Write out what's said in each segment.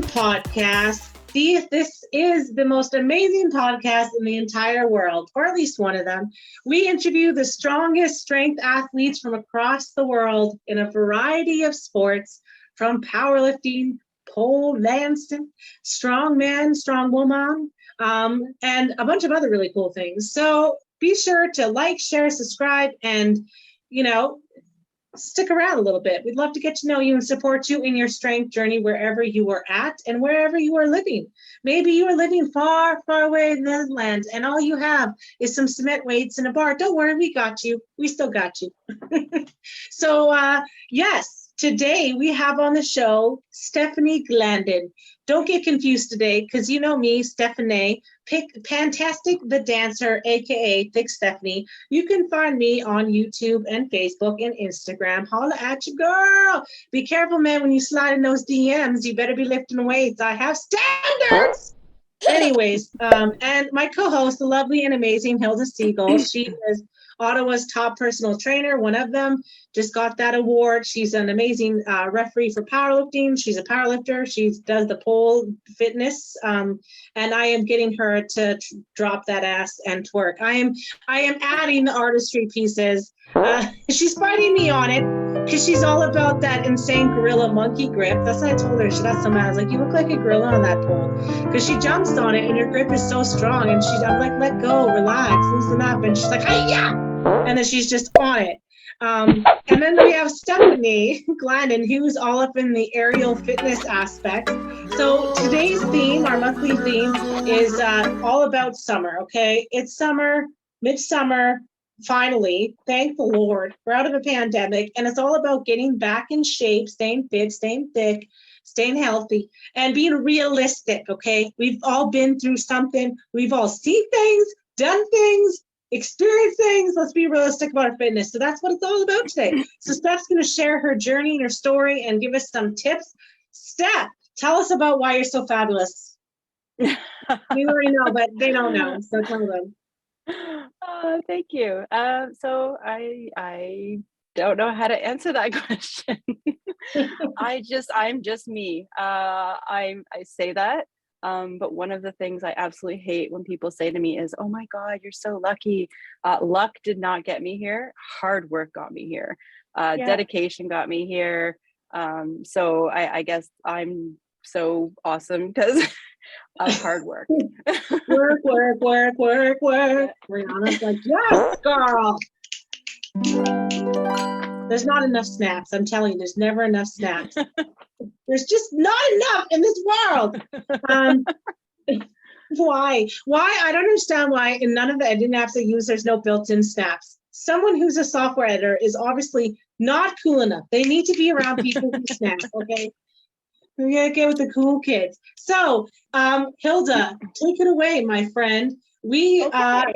podcast. This is the most amazing podcast in the entire world, or at least one of them. We interview the strongest strength athletes from across the world in a variety of sports, from powerlifting, pole dancing, strongman, strong woman, and a bunch of other really cool things. So be sure to like, share, subscribe, and stick around a little bit. We'd love to get to know you and support you in your strength journey wherever you are at and wherever you are living. Maybe you are living far, far away in the Netherlands and all you have is some cement weights in a bar. Don't worry, we got you. We still got you. So, yes, today we have on the show Stephanie Glandon. Don't get confused today because you know me, Stephanie, Fantastic the Dancer, aka Thick Stephanie. You can find me on YouTube and Facebook and Instagram. Holla at your girl. Be careful, man, when you slide in those DMs. You better be lifting weights. I have standards. Anyways, and my co-host, the lovely and amazing Hilda Siegel. She is Ottawa's top personal trainer. One of them just got that award. She's an amazing referee for powerlifting. She's a powerlifter. She does the pole fitness, and I am getting her to drop that ass and twerk. I am adding the artistry pieces. She's fighting me on it because she's all about that insane gorilla monkey grip. That's what I told her. She got so mad. I was like, you look like a gorilla on that pole, because she jumps on it and your grip is so strong. And I'm like, let go, relax, loosen up. And she's like, hey, yeah. And then she's just on it. And then we have Stephanie Glandon, who's all up in the aerial fitness aspect. So today's theme, our monthly theme, is all about summer, okay? It's summer, midsummer, finally, thank the Lord, we're out of a pandemic, and it's all about getting back in shape, staying fit, staying thick, staying healthy, and being realistic, okay? We've all been through something. We've all seen things, done things, experience things. Let's be realistic about our fitness. So that's what it's all about today. So Steph's going to share her journey and her story and give us some tips. Steph, tell us about why you're so fabulous. We already know, but they don't know. So tell them. Thank you. So I don't know how to answer that question. I'm just me. I say that. But one of the things I absolutely hate when people say to me is, oh my God, you're so lucky. Luck did not get me here. Hard work got me here. Dedication got me here. So I guess I'm so awesome because of hard work. Work. Rihanna's like, yes, girl. There's not enough snaps. I'm telling you, there's never enough snaps. There's just not enough in this world. Why? I don't understand why in none of the editing apps I use, there's no built-in snaps. Someone who's a software editor is obviously not cool enough. They need to be around people who snap, okay? We gotta get with the cool kids. So, Hilda, take it away, my friend. We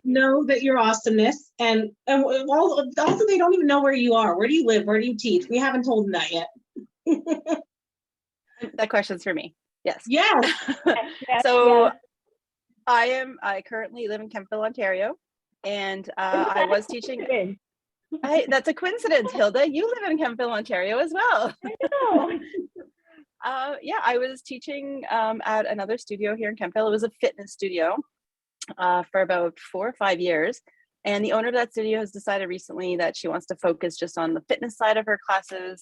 know that you're awesomeness, and also they don't even know where you are. Where do you live? Where do you teach? We haven't told them that yet. That question's for me. Yes. Yes. So I currently live in Kemptville, Ontario, and I was teaching. That's a coincidence, Hilda. You live in Kemptville, Ontario as well. I know. I was teaching at another studio here in Kemptville. It was a fitness studio for about 4 or 5 years. And the owner of that studio has decided recently that she wants to focus just on the fitness side of her classes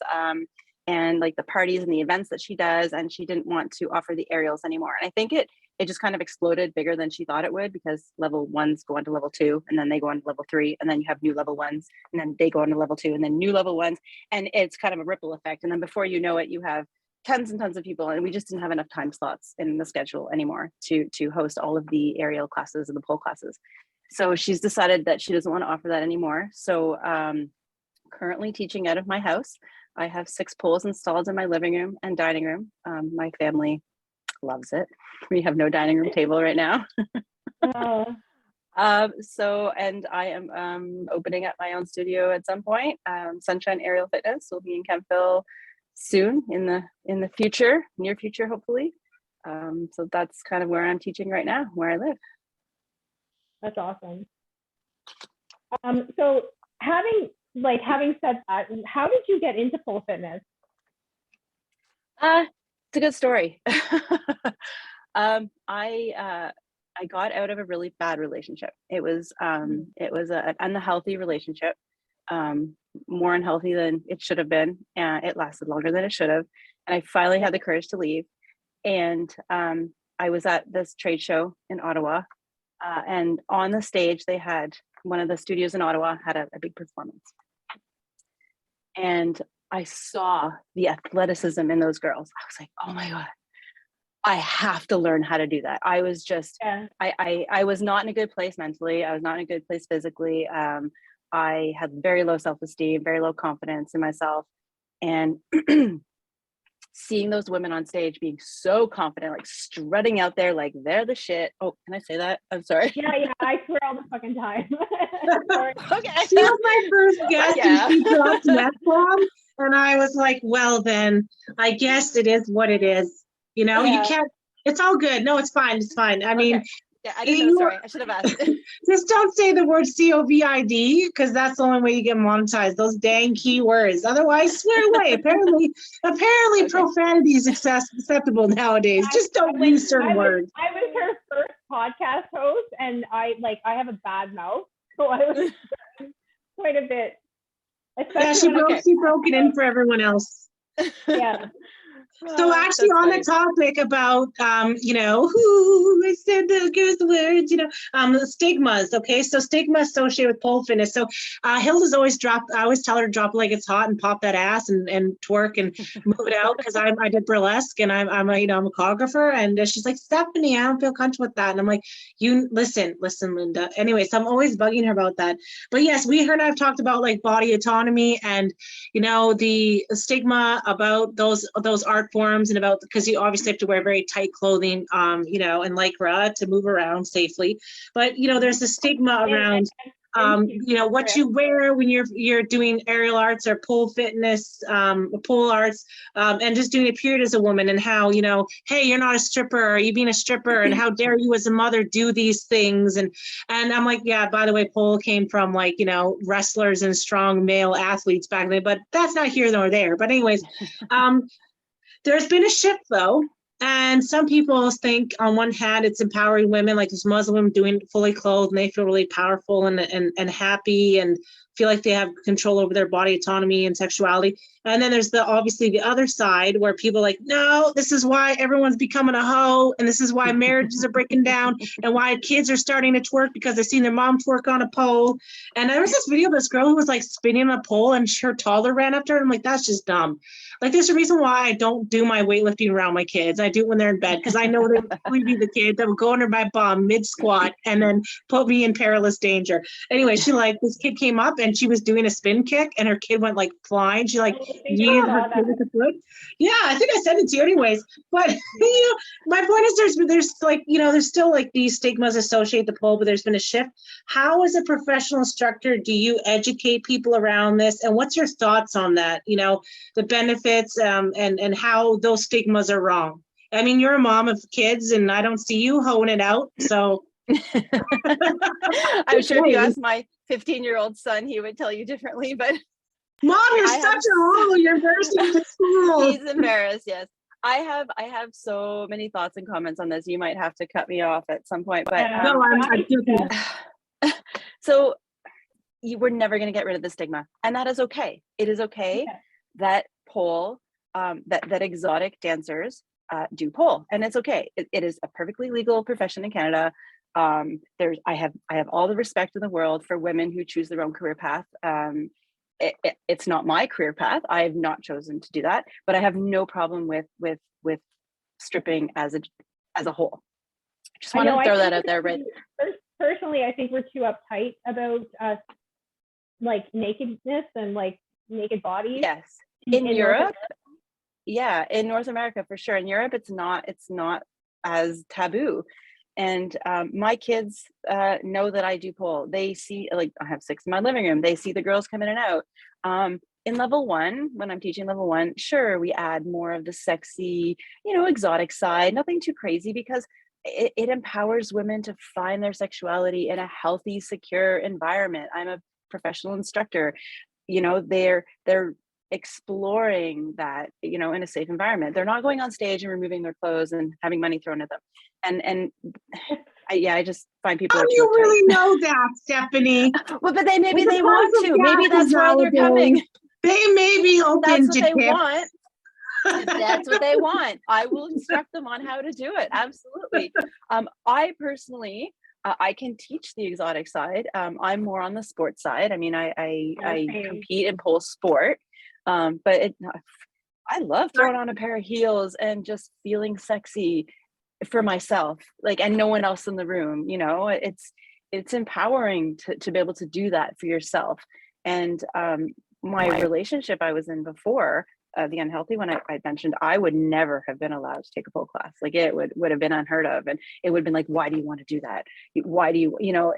and like the parties and the events that she does. And she didn't want to offer the aerials anymore. And I think it just kind of exploded bigger than she thought it would, because level 1s go on to level 2, and then they go on to level 3, and then you have new level 1s, and then they go on to level 2, and then new level 1s. And it's kind of a ripple effect. And then before you know it, you have tons and tons of people, and we just didn't have enough time slots in the schedule anymore to host all of the aerial classes and the pole classes. So she's decided that she doesn't want to offer that anymore. So currently teaching out of my house. I have 6 poles installed in my living room and dining room. My family loves it. We have no dining room table right now. And I am opening up my own studio at some point. Sunshine Aerial Fitness will be in Kemptville soon, in the future, near future, hopefully. So that's kind of where I'm teaching right now, where I live. That's awesome. So having said that, how did you get into pole fitness? It's a good story. I got out of a really bad relationship. It was an unhealthy relationship, more unhealthy than it should have been. It lasted longer than it should have, and I finally had the courage to leave. And I was at this trade show in Ottawa, and on the stage they had one of the studios in Ottawa had a big performance, and I saw the athleticism in those girls. I was like, oh my God, I have to learn how to do that. I was just, I was not in a good place mentally. I was not in a good place physically. I had very low self-esteem, very low confidence in myself. And seeing those women on stage being so confident, like strutting out there, like they're the shit. Oh, can I say that? I'm sorry. Yeah, I swear all the fucking time. Okay. She was my first guest and she dropped an F-bomb. And I was like, well, then I guess it is what it is. You know, you can't, it's all good. No, it's fine. It's fine. I mean, yeah, I didn't know. Sorry, I should have asked. Just don't say the word COVID because that's the only way you get monetized. Those dang keywords. Otherwise, swear away. Apparently, profanity is acceptable nowadays. Just don't use certain words. I was her first podcast host, and I have a bad mouth, so I was quite a bit. Yeah, she broke it in for everyone else. Yeah. So actually on the topic about, who I said the words, stigmas. Okay. So stigma associated with pole fitness. So Hilda's always I always tell her to drop it like it's hot and pop that ass and twerk and move it out. Cause I did burlesque and I'm a choreographer, and she's like, Stephanie, I don't feel comfortable with that. And I'm like, you listen, Linda. Anyway, so I'm always bugging her about that. But yes, her and I've talked about like body autonomy and, the stigma about those art forms and about, because you obviously have to wear very tight clothing, and lycra to move around safely. But, there's a stigma around, what you wear when you're doing aerial arts or pole fitness, pole arts, and just doing a period as a woman, and how, hey, you're not a stripper, are you being a stripper? And how dare you as a mother do these things? And I'm like, yeah, by the way, pole came from wrestlers and strong male athletes back then, but that's not here nor there. But anyways, there's been a shift though. And some people think on one hand, it's empowering women, like this Muslim women doing it fully clothed, and they feel really powerful and happy and feel like they have control over their body autonomy and sexuality. And then there's obviously the other side where people are like, no, this is why everyone's becoming a hoe. And this is why marriages are breaking down and why kids are starting to twerk because they've seen their mom twerk on a pole. And there was this video of this girl who was like spinning on a pole and her toddler ran up to her. I'm like, that's just dumb. Like, there's a reason why I don't do my weightlifting around my kids. I do it when they're in bed because I know they would be the kid that would go under my bum mid squat and then put me in perilous danger. Anyway, this kid came up and she was doing a spin kick and her kid went like flying. She yeeted her kid with the foot. Yeah, I think I sent it to you anyways. But my point is there's still like these stigmas associated with the pole, but there's been a shift. How, as a professional instructor, do you educate people around this? And what's your thoughts on that? The benefits and how those stigmas are wrong. I mean, you're a mom of kids and I don't see you hoeing it out. So I'm sure if you asked my 15-year-old son, he would tell you differently, but Mom, you're such a hoe. You're embarrassing the school. He's embarrassed, yes. I have so many thoughts and comments on this. You might have to cut me off at some point, but no, I'm joking. So we're never going to get rid of the stigma, and that is okay. It is okay that pole, that exotic dancers do pole, and it's okay. It is a perfectly legal profession in Canada. I have all the respect in the world for women who choose their own career path. It's not my career path. I have not chosen to do that, but I have no problem with stripping as a whole. Just want to throw that out there. Right. Personally, I think we're too uptight about like nakedness and like naked bodies. Yes. In Europe, yeah, in North America for sure. In Europe, it's not as taboo. And my kids know that I do pole. They see, like, I have 6 in my living room. They see the girls come in and out. In level 1, when I'm teaching level 1, sure, we add more of the sexy, exotic side, nothing too crazy, because it empowers women to find their sexuality in a healthy, secure environment. I'm a professional instructor. They're exploring that, you know, in a safe environment. They're not going on stage and removing their clothes and having money thrown at them. And I just find people How are do too you uptight. really know that, Stephanie? Well, but maybe With the they want price of to. Maybe gas that's why they're coming. nowadays, they may be open That's to what they tips. want. If that's what they want, I will instruct them on how to do it. Absolutely. I personally, I can teach the exotic side. I'm more on the sports side. I mean, I compete in pole sport, but I love throwing on a pair of heels and just feeling sexy for myself, like, and no one else in the room. You know, it's empowering to be able to do that for yourself. And my relationship I was in before, the unhealthy one I mentioned, I would never have been allowed to take a pole class. Like, it would have been unheard of, and it would have been like, why do you want to do that? Why do you know?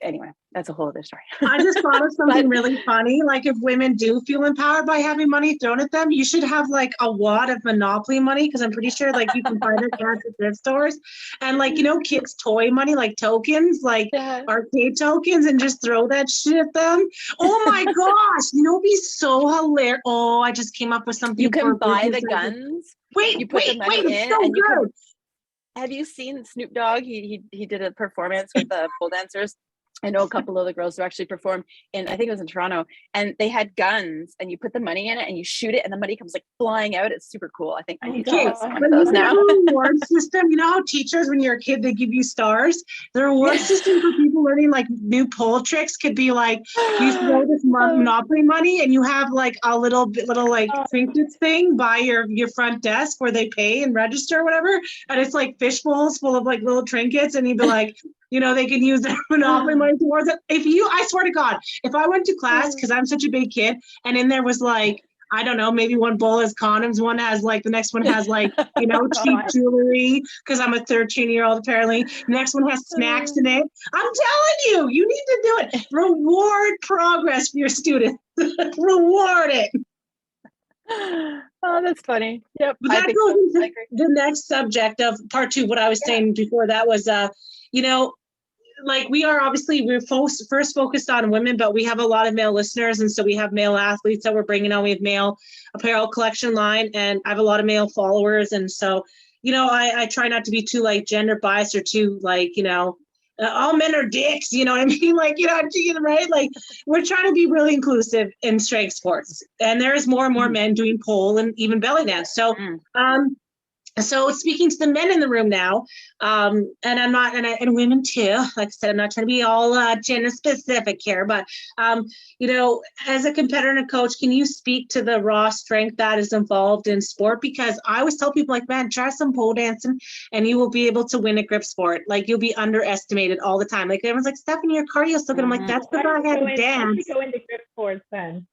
Anyway, that's a whole other story. I just thought of something really funny. Like, if women do feel empowered by having money thrown at them, you should have like a wad of Monopoly money, because I'm pretty sure like you can find it at thrift stores, and like, you know, kids' toy money, like tokens, like arcade tokens, and just throw that shit at them. Oh my gosh, you know, it'd be so hilarious. Oh, I just came up with something. You can buy the guns. You put the money in, so and you good. can. Have you seen Snoop Dogg? He did a performance with the pole dancers. I know a couple of the girls who actually performed in, I think it was in Toronto, and they had guns, and you put the money in it and you shoot it and the money comes like flying out. It's super cool. I think I need to have one of those now. The reward system, you know how teachers, when you're a kid, they give you stars? The reward system for people learning like new pole tricks could be like, you throw this Monopoly money and you have like a little like trinkets thing by your front desk where they pay and register or whatever, and it's like fish bowls full of like little trinkets, and you'd be like, you know, they can use their Monopoly money towards it. I swear to God, if I went to class, because I'm such a big kid, and in there was like, I don't know, maybe one bowl has condoms, one has like, the next one has like, you know, cheap jewelry, because I'm a 13-year-old apparently. The next one has snacks in it. I'm telling you, you need to do it. Reward progress for your students. Reward it. Oh, that's funny. Yep. But that goes into the next subject of part 2. What I was saying before that was, you know, like, we're first focused on women, but we have a lot of male listeners, and so we have male athletes that we're bringing on. We have male apparel collection line, and I have a lot of male followers, and so, you know, I try not to be too like gender biased or too like, you know, all men are dicks, you know what I mean? Like, you know, right? Like, we're trying to be really inclusive in strength sports, and there's more and more men doing pole and even belly dance. So, so speaking to the men in the room now, and I'm not, and women too, like I said, I'm not trying to be all gender specific here, but, you know, as a competitor and a coach, can you speak to the raw strength that is involved in sport? Because I always tell people, like, man, try some pole dancing and you will be able to win a grip sport. Like, you'll be underestimated all the time. Like, everyone's like, Stephanie, your cardio's so good. I'm like, that's because I had to dance. I should go into grip sports then.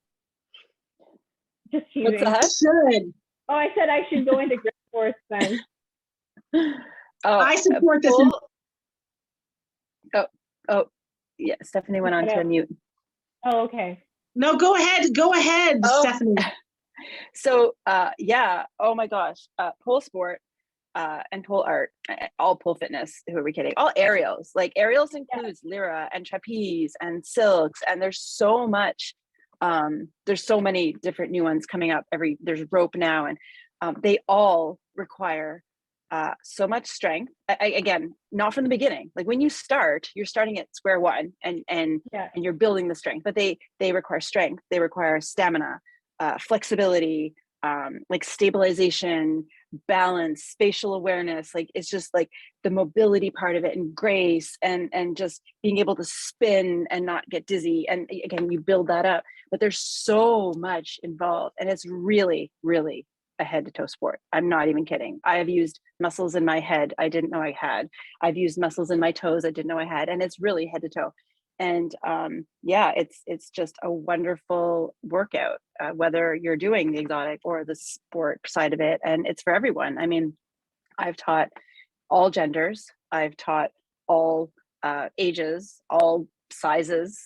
Just teasing. What's that? Should. Oh, I said I should go into grip sports then. I support this. Yeah, Stephanie went on to mute. Oh, okay. No, go ahead, Stephanie. So, yeah, oh my gosh, pole sport and pole art, all pole fitness, who are we kidding? All aerials, like aerials includes lyra and trapeze and silks, and there's so much, there's so many different new ones coming up. There's rope now, and they all require so much strength. Again, not from the beginning. Like, when you start, you're starting at square one, and you're building the strength. But they require strength. They require stamina, flexibility, like stabilization, balance, spatial awareness. Like, it's just like the mobility part of it, and grace, and just being able to spin and not get dizzy. And again, you build that up. But there's so much involved, and it's really, really a head to toe sport. I'm not even kidding. I have used muscles in my head I didn't know I had. I've used muscles in my toes I didn't know I had, and it's really head to toe. And it's just a wonderful workout, whether you're doing the exotic or the sport side of it, and it's for everyone. I mean, I've taught all genders. I've taught all ages, all sizes.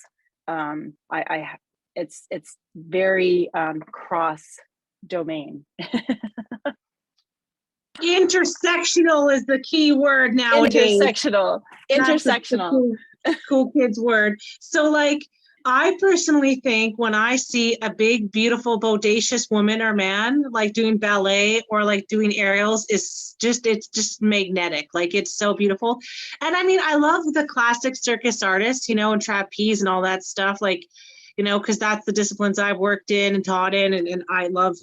It's very cross domain. Intersectional is the key word nowadays. Intersectional. Cool kids word. So, like, I personally think when I see a big, beautiful, bodacious woman or man like doing ballet or like doing aerials, it's just magnetic. Like it's so beautiful. And I mean, I love the classic circus artists, and trapeze and all that stuff. Like, because that's the disciplines I've worked in and taught in, and I love,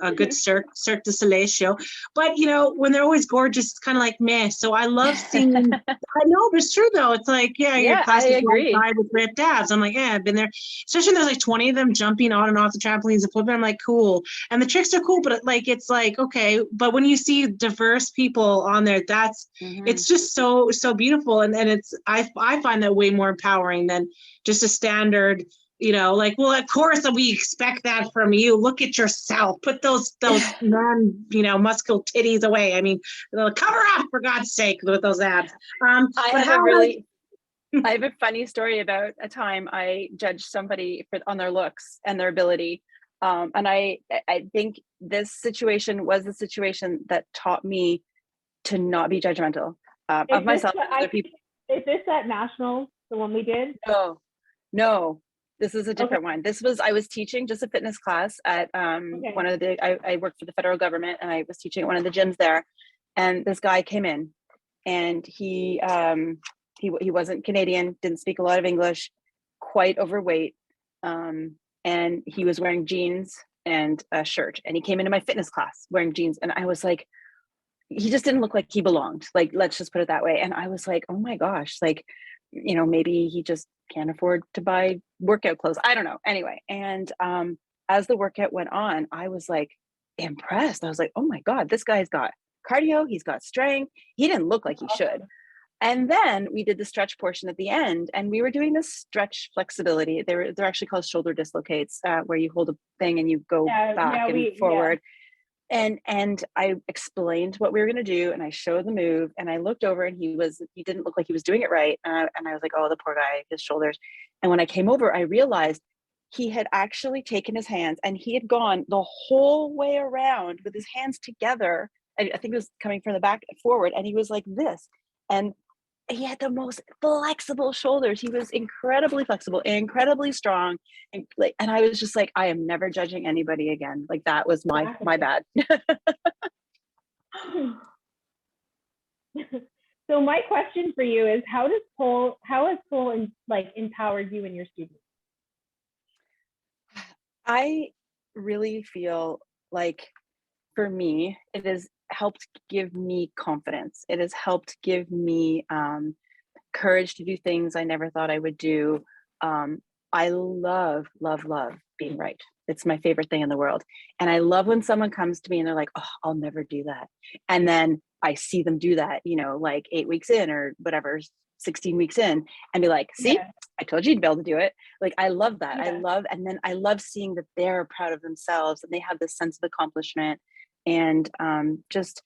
a good Cirque du Soleil show. But, when they're always gorgeous, it's kind of like meh. So I love seeing, I know, but it's true though. It's like, yeah, your Yeah, I plastic agree. guy with ripped abs. I'm like, yeah, I've been there. Especially when there's like 20 of them jumping on and off the trampolines and flipping. I'm like, cool. And the tricks are cool, but it's like, okay. But when you see diverse people on there, it's just so beautiful. And it's, I find that way more empowering than just a standard, well, of course we expect that from you. Look at yourself. Put those man, muscular titties away. I mean, cover up for God's sake with those abs. I have a funny story about a time I judged somebody on their looks and their ability. And I think this situation was the situation that taught me to not be judgmental of myself and other people. Is this at Nationals, the one we did? No. This is a different one. I was teaching just a fitness class at one of I worked for the federal government, and I was teaching at one of the gyms there. And this guy came in, and he wasn't Canadian, didn't speak a lot of English, quite overweight. And he was wearing jeans and a shirt, and he came into my fitness class wearing jeans. And I was like, he just didn't look like he belonged. Like, let's just put it that way. And I was like, oh my gosh, like, maybe he just can't afford to buy workout clothes. I don't know. Anyway. And as the workout went on, I was like impressed. I was like, oh my God, this guy's got cardio. He's got strength. He didn't look like he should. And then we did the stretch portion at the end, and we were doing this stretch flexibility. They're actually called shoulder dislocates, where you hold a thing and you go back and forward. And I explained what we were going to do, and I showed the move, and I looked over, and he didn't look like he was doing it right. And I was like, oh, the poor guy, his shoulders. And when I came over, I realized he had actually taken his hands, and he had gone the whole way around with his hands together. I think it was coming from the back forward, and he was like this. And he had the most flexible shoulders. He was incredibly flexible, incredibly strong. And I was just like, I am never judging anybody again. Like, that was my bad. So my question for you is, how has Pole empowered you and your students? I really feel like, for me, it has helped give me confidence. It has helped give me courage to do things I never thought I would do. I love being right. It's my favorite thing in the world. And I love when someone comes to me and they're like, oh, I'll never do that. And then I see them do that, like 8 weeks in or whatever, 16 weeks in, and be like, see, I told you you'd be able to do it. Like, I love that. And then I love seeing that they're proud of themselves and they have this sense of accomplishment. And just,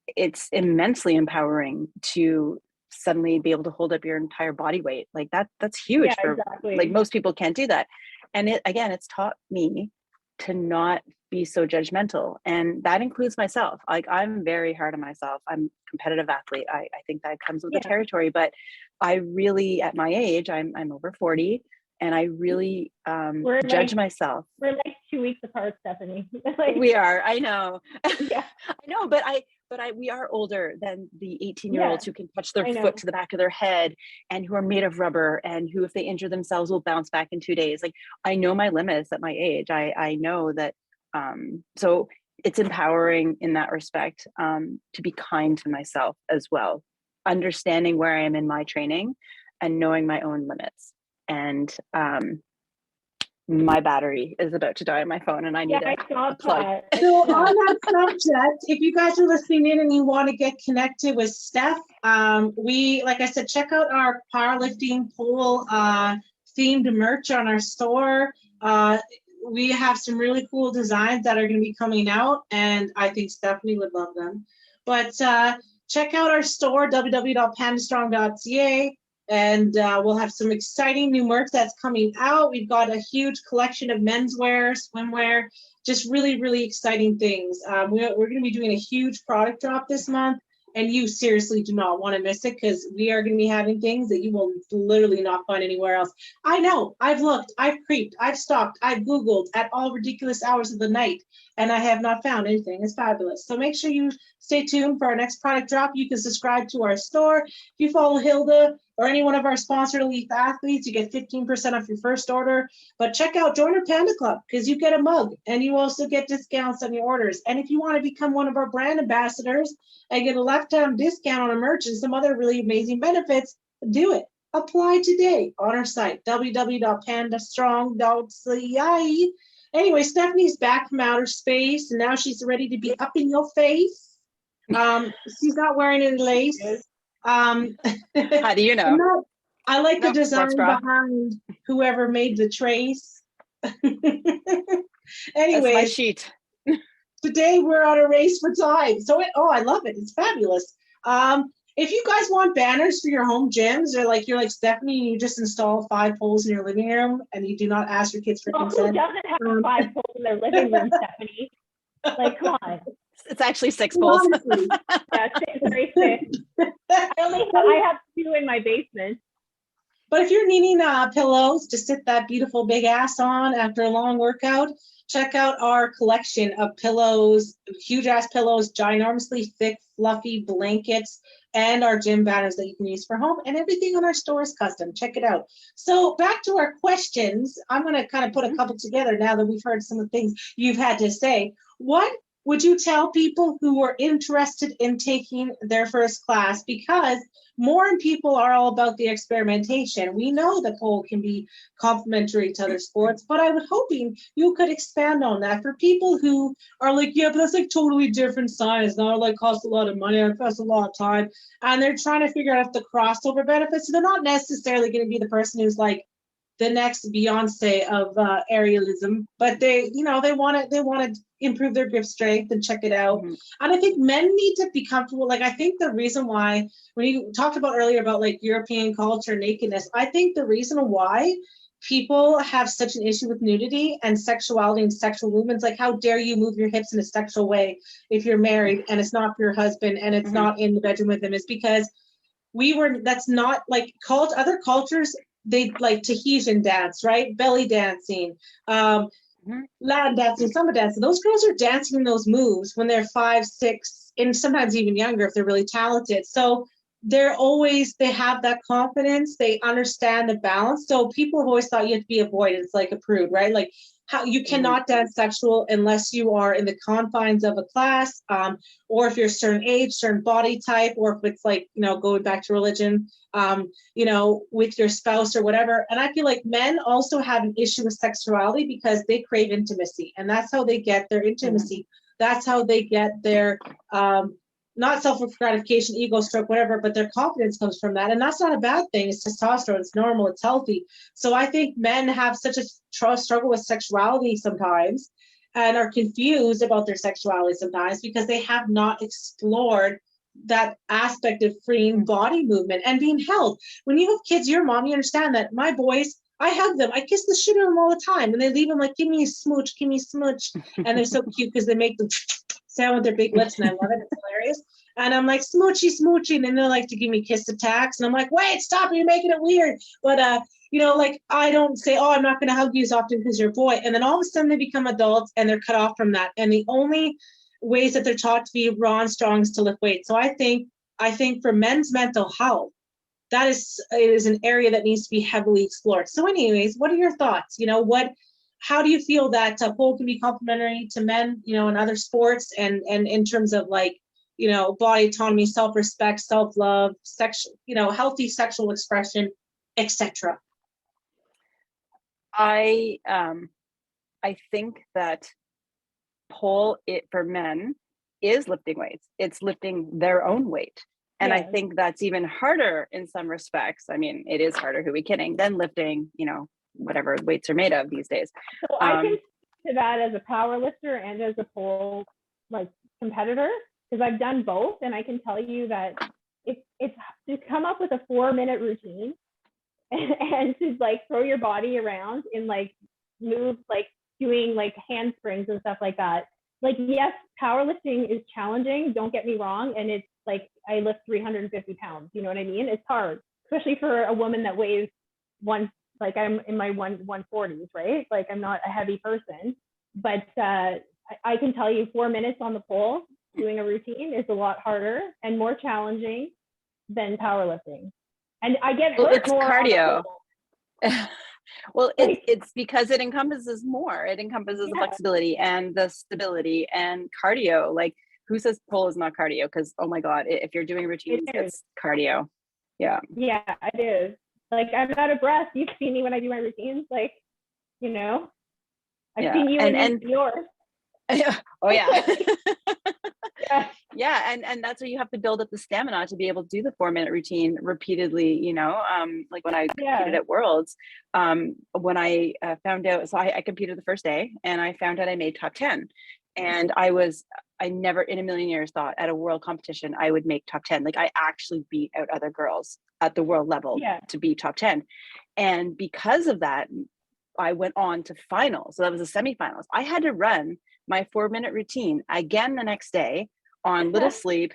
it's immensely empowering to suddenly be able to hold up your entire body weight. Like, that's huge. Like, most people can't do that. And it's taught me to not be so judgmental. And that includes myself. Like, I'm very hard on myself. I'm a competitive athlete. I think that comes with the territory, but I really, at my age, I'm over 40, and I really judge myself. We're like 2 weeks apart, Stephanie. We are. I know. Yeah. I know, but we are older than the 18-year-olds who can touch their foot to the back of their head, and who are made of rubber, and who, if they injure themselves, will bounce back in 2 days. Like, I know my limits at my age. I know that. So it's empowering in that respect, to be kind to myself as well, understanding where I am in my training and knowing my own limits. And my battery is about to die on my phone, and I need a plug. So on that subject, if you guys are listening in and you want to get connected with Steph, like I said, check out our powerlifting pole themed merch on our store. We have some really cool designs that are going to be coming out, and I think Stephanie would love them. But check out our store, www.pandastrong.ca. And we'll have some exciting new merch that's coming out. We've got a huge collection of menswear, swimwear, just really, really exciting things. We're going to be doing a huge product drop this month. and you seriously do not want to miss it, because we are going to be having things that you will literally not find anywhere else. I know, I've looked, I've creeped, I've stalked, I've Googled at all ridiculous hours of the night, and I have not found anything. It's fabulous. So make sure you stay tuned for our next product drop. You can subscribe to our store. If you follow Hilda or any one of our sponsored elite athletes, you get 15% off your first order. But check out Join our Panda Club, because you get a mug and you also get discounts on your orders. And if you want to become one of our brand ambassadors and get a lifetime discount on a merch and some other really amazing benefits, do it. Apply today on our site, www.pandastrong.ca. Anyway, Stephanie's back from outer space, and now she's ready to be up in your face. She's not wearing any lace. How do you know? I like the No, sports design bra. behind whoever made the trace. That's my Anyways, sheet. today we're on a race for time. So I love it. It's fabulous. If you guys want banners for your home gyms, or like you're like Stephanie, you just install 5 poles in your living room and you do not ask your kids for Who consent. doesn't have 5 poles in their living room, Stephanie? Like, come on. It's actually 6 poles. Yeah, 6. I have 2 in my basement. But if you're needing pillows to sit that beautiful big ass on after a long workout, check out our collection of pillows, huge ass pillows, ginormously thick, fluffy blankets, and our gym banners that you can use for home, and everything on our store is custom. Check it out. So back to our questions. I'm going to kind of put a couple together now that we've heard some of the things you've had to say. What would you tell people who are interested in taking their first class? Because more people are all about the experimentation. We know that pole can be complementary to other sports, but I was hoping you could expand on that for people who are like, yeah, but that's like totally different science. Now it like costs a lot of money, it costs a lot of time, and they're trying to figure out the crossover benefits. So they're not necessarily going to be the person who's like the next Beyonce of airielism, but they want to improve their grip strength and check it out. Mm-hmm. And I think men need to be comfortable. Like, I think the reason why, when you talked about earlier about like European culture, nakedness, I think the reason why people have such an issue with nudity and sexuality and sexual movements, like how dare you move your hips in a sexual way if you're married and it's not for your husband and it's not in the bedroom with him, is because that's not like other cultures. They like Tahitian dance, right? Belly dancing, Latin dancing, samba dancing. Those girls are dancing those moves when they're 5, 6, and sometimes even younger if they're really talented. So they have that confidence. They understand the balance. So people have always thought you have to be a boy. It's like a prude, right? Like how you cannot dance sexual unless you are in the confines of a class, or if you're a certain age, certain body type, or if it's like, going back to religion, with your spouse or whatever. And I feel like men also have an issue with sexuality because they crave intimacy, and that's how they get their intimacy. That's how they get their, not self-gratification, ego stroke, whatever, but their confidence comes from that. And that's not a bad thing. It's testosterone. It's normal. It's healthy. So I think men have such a struggle with sexuality sometimes and are confused about their sexuality sometimes because they have not explored that aspect of freeing body movement and being held. When you have kids, your mom, you understand that. My boys, I hug them. I kiss the shit out of them all the time. And they leave them like, give me a smooch, give me a smooch. And they're so cute because they make them sound with their big lips, and I love it. It's hilarious. And I'm like, smoochy, smoochy. And then they like to give me kiss attacks. And I'm like, wait, stop, you're making it weird. But, like, I don't say, oh, I'm not going to hug you as often because you're a boy. And then all of a sudden they become adults and they're cut off from that. And the only ways that they're taught to be raw and strong is to lift weights. So I think for men's mental health, that is an area that needs to be heavily explored. So anyways, what are your thoughts? How do you feel that pole can be complementary to men, in other sports and in terms of like, body autonomy, self-respect, self-love, sexual, healthy sexual expression, etc.? I think that pole for men is lifting weights. It's lifting their own weight. And I think that's even harder in some respects. I mean, it is harder, who are we kidding, than lifting, whatever weights are made of these days. So I can to that as a power lifter and as a pole like competitor, because I've done both, and I can tell you that it's to come up with a 4-minute routine and to like throw your body around and like move, like doing like handsprings and stuff like that. Like, yes, powerlifting is challenging, don't get me wrong, and it's like I lift 350 pounds. You know what I mean? It's hard, especially for a woman that weighs like I'm in my 140s, right? Like I'm not a heavy person, but I can tell you 4 minutes on the pole doing a routine is a lot harder and more challenging than powerlifting. And I get hurt it's more cardio. on the pole. Well, it's because it encompasses more. It encompasses the flexibility and the stability and cardio. Like, who says pole is not cardio? Because, oh my God, if you're doing routines, it's cardio. Yeah. Yeah, it is. Like, I'm out of breath. You've seen me when I do my routines. Like, you know, I've seen you and yours. Oh yeah. Yeah. And that's where you have to build up the stamina to be able to do the 4-minute routine repeatedly, you know. Like when I competed at Worlds, when I found out, so I competed the first day and I found out I made top 10, and I never in a million years thought at a world competition I would make top 10. Like, I actually beat out other girls at the world level to be top 10. And because of that, I went on to finals. So that was the semifinals. I had to run my 4-minute routine again the next day on little sleep,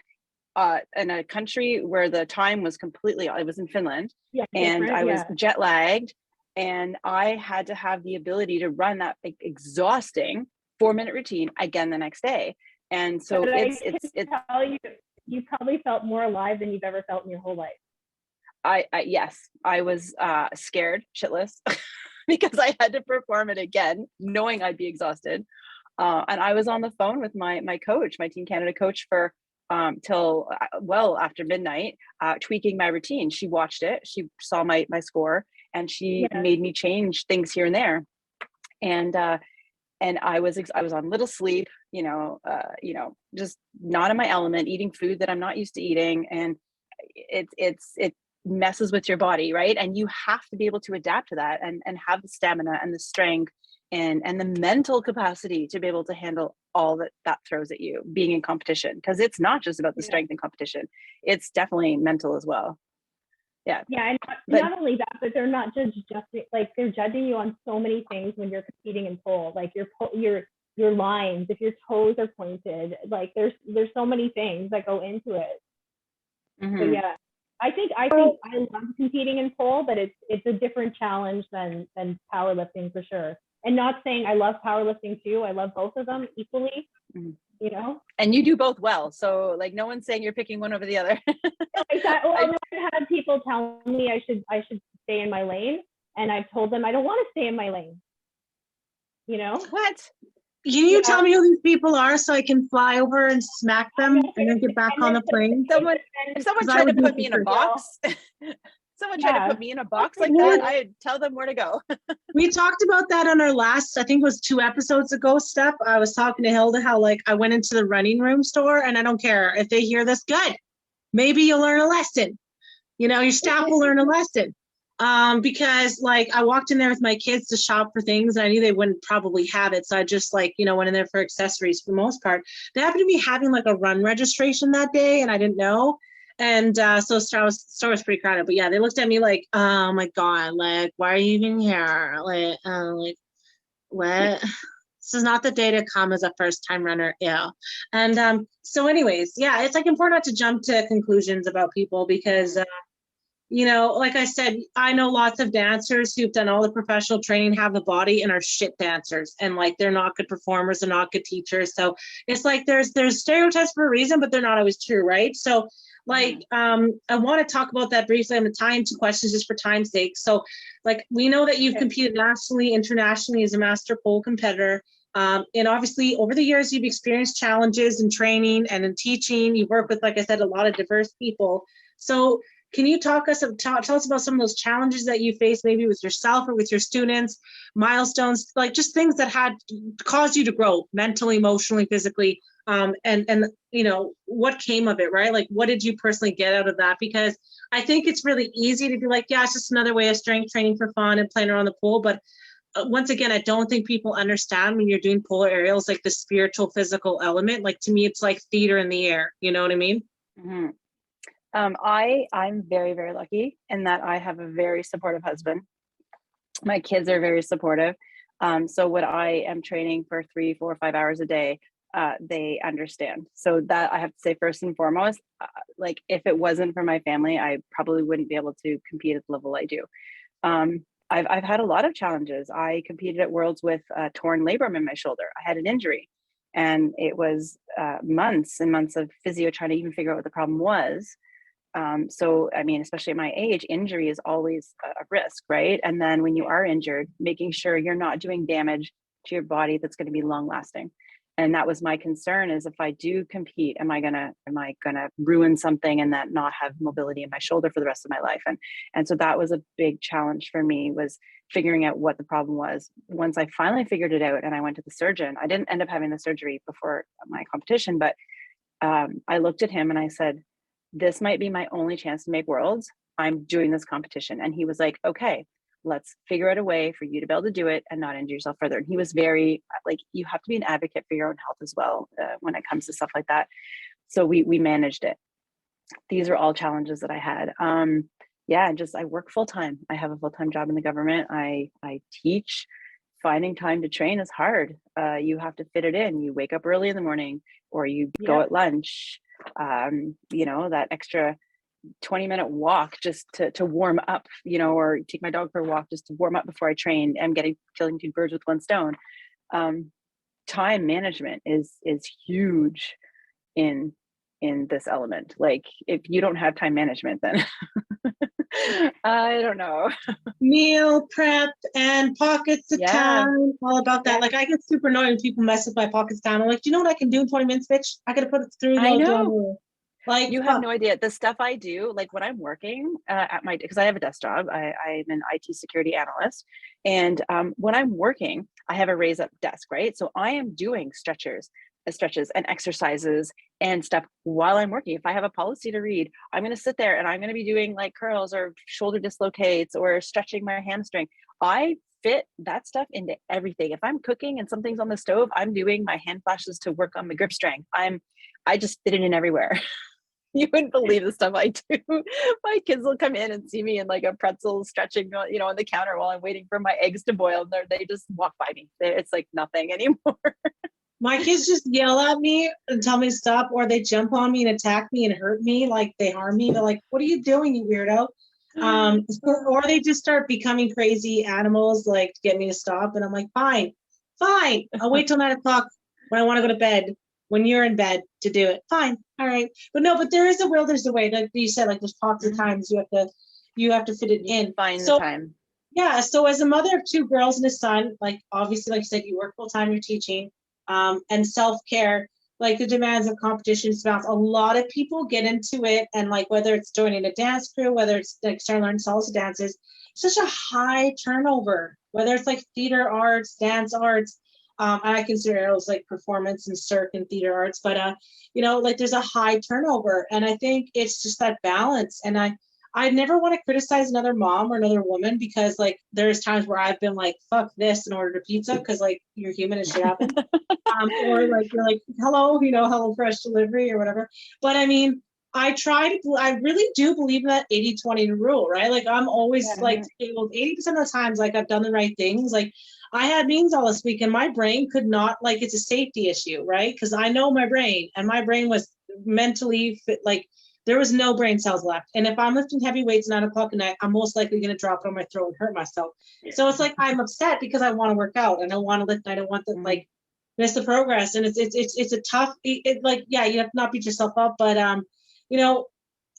in a country where the time was completely, I was in Finland, and I was jet lagged, and I had to have the ability to run that exhausting 4-minute routine again the next day. And so it's tell you probably felt more alive than you've ever felt in your whole life. Yes, I was scared shitless because I had to perform it again, knowing I'd be exhausted. And I was on the phone with my coach, my Team Canada coach, for till well after midnight, tweaking my routine. She watched it, she saw my score, and she made me change things here and there. And I was on little sleep, you know, just not in my element, eating food that I'm not used to eating, and it messes with your body, right? And you have to be able to adapt to that and have the stamina and the strength and the mental capacity to be able to handle all that throws at you being in competition, because it's not just about the strength in competition, it's definitely mental as well. And not only that, but they're not just like, they're judging you on so many things when you're competing in pole, like your lines, if your toes are pointed, like there's so many things that go into it. So I think I love competing in pole, but it's a different challenge than powerlifting for sure. And not saying I love powerlifting too. I love both of them equally, you know. And you do both well. So like, no one's saying you're picking one over the other. Exactly. Well, I've had people tell me I should stay in my lane, and I've told them I don't want to stay in my lane. You know what? Can you tell me who these people are so I can fly over and smack them and then get back on the plane? If someone tried to put me in a box, someone tried to put me in a box like that, I'd tell them where to go. We talked about that on our last, I think it was 2 episodes ago, Steph. I was talking to Hilda how like I went into the running room store, and I don't care if they hear this, good. Maybe you'll learn a lesson. You know, your staff will learn a lesson. Because like I walked in there with my kids to shop for things, and I knew they wouldn't probably have it. So I just like, you know, went in there for accessories for the most part. They happened to be having like a run registration that day, and I didn't know. And so store was pretty crowded, but yeah, they looked at me like, oh my God, like, why are you even here? Like what? This is not the day to come as a first-time runner. Yeah. And so anyways, yeah, it's like important not to jump to conclusions about people, because you know, like I said, I know lots of dancers who've done all the professional training, have the body, and are shit dancers, and like they're not good performers, they're not good teachers. So it's like there's stereotypes for a reason, but they're not always true, right? So like I want to talk about that briefly. I'm gonna tie into questions just for time's sake. So like, we know that you've competed nationally, internationally as a master pole competitor. And obviously over the years, you've experienced challenges in training and in teaching. You work with, like I said, a lot of diverse people. So can you tell us about some of those challenges that you faced, maybe with yourself or with your students, milestones, like just things that had caused you to grow mentally, emotionally, physically, and you know, what came of it, right? Like, what did you personally get out of that? Because I think it's really easy to be like, yeah, it's just another way of strength training for fun and playing around the pool. But once again, I don't think people understand when you're doing pole aerials, like the spiritual, physical element. Like, to me, it's like theater in the air. You know what I mean? Mm-hmm. I'm very, very lucky in that I have a very supportive husband. My kids are very supportive. So when I am training for 3, 4, 5 hours a day, they understand. So that I have to say, first and foremost, like if it wasn't for my family, I probably wouldn't be able to compete at the level I do. I've had a lot of challenges. I competed at Worlds with a torn labrum in my shoulder. I had an injury, and it was months and months of physio trying to even figure out what the problem was. So, I mean, especially at my age, injury is always a risk, right? And then when you are injured, making sure you're not doing damage to your body that's going to be long lasting. And that was my concern, is if I do compete, am I gonna ruin something and that not have mobility in my shoulder for the rest of my life? And so that was a big challenge for me, was figuring out what the problem was. Once I finally figured it out and I went to the surgeon, I didn't end up having the surgery before my competition, but I looked at him and I said, this might be my only chance to make Worlds. I'm doing this competition. And he was like, okay, let's figure out a way for you to be able to do it and not injure yourself further. And he was very like, you have to be an advocate for your own health as well when it comes to stuff like that. So we managed it. These are all challenges that I had. I work full-time. I have a full-time job in the government. I teach. Finding time to train is hard. You have to fit it in. You wake up early in the morning, or you go at lunch. That extra 20-minute walk just to warm up, or take my dog for a walk just to warm up before I train. I'm killing two birds with one stone. Time management is huge in this element. Like if you don't have time management, then I don't know. Meal prep and pockets of time, all about that. Like I get super annoyed when people mess with my pockets of time. I'm like, do you know what I can do in 20 minutes, bitch? I gotta put it through. I know. Like you have no idea the stuff I do, like when I'm working because I have a desk job. I'm an IT security analyst. And when I'm working, I have a raise up desk, right? So I am doing stretches and exercises and stuff while I'm working. If I have a policy to read, I'm going to sit there and I'm going to be doing like curls or shoulder dislocates or stretching my hamstring. I fit that stuff into everything. If I'm cooking and something's on the stove, I'm doing my hand flashes to work on my grip strength. I just fit it in everywhere. You wouldn't believe the stuff I do. My kids will come in and see me in like a pretzel stretching, on the counter while I'm waiting for my eggs to boil. And they just walk by me. It's like nothing anymore. My kids just yell at me and tell me to stop, or they jump on me and attack me and hurt me, like they harm me. They're like, what are you doing, you weirdo? Or they just start becoming crazy animals, like to get me to stop. And I'm like, fine. I'll wait till 9 o'clock when I want to go to bed, when you're in bed, to do it. Fine. All right. But there is a will, there's a way. Like you said, like there's pockets of times you have to fit it in. Find the time. Yeah. So as a mother of 2 girls and a son, like obviously, like you said, you work full time, you're teaching, and self-care, like the demands of competition spouse. A lot of people get into it, and like whether it's joining a dance crew, whether it's like starting to learn salsa dances, such a high turnover, whether it's like theater arts, dance arts. And I consider aerials like performance and circ and theater arts, but like there's a high turnover, and I think it's just that balance. And I never want to criticize another mom or another woman, because like there's times where I've been like, fuck this, and ordered a pizza, because like you're human and shit happens. Or like you're like, hello, hello fresh delivery or whatever. But I mean, I really do believe in that 80-20 rule, right? Like I'm always like, 80% of the times, like I've done the right things. Like I had meetings all this week and my brain could not, like it's a safety issue, right? Because I know my brain, and my brain was mentally fit, like there was no brain cells left. And if I'm lifting heavy weights 9 o'clock at night, I'm most likely going to drop it on my throat and hurt myself. So it's like, I'm upset because I want to work out and I want to lift and I don't want to like miss the progress. And it's a tough, like, yeah, you have to not beat yourself up, but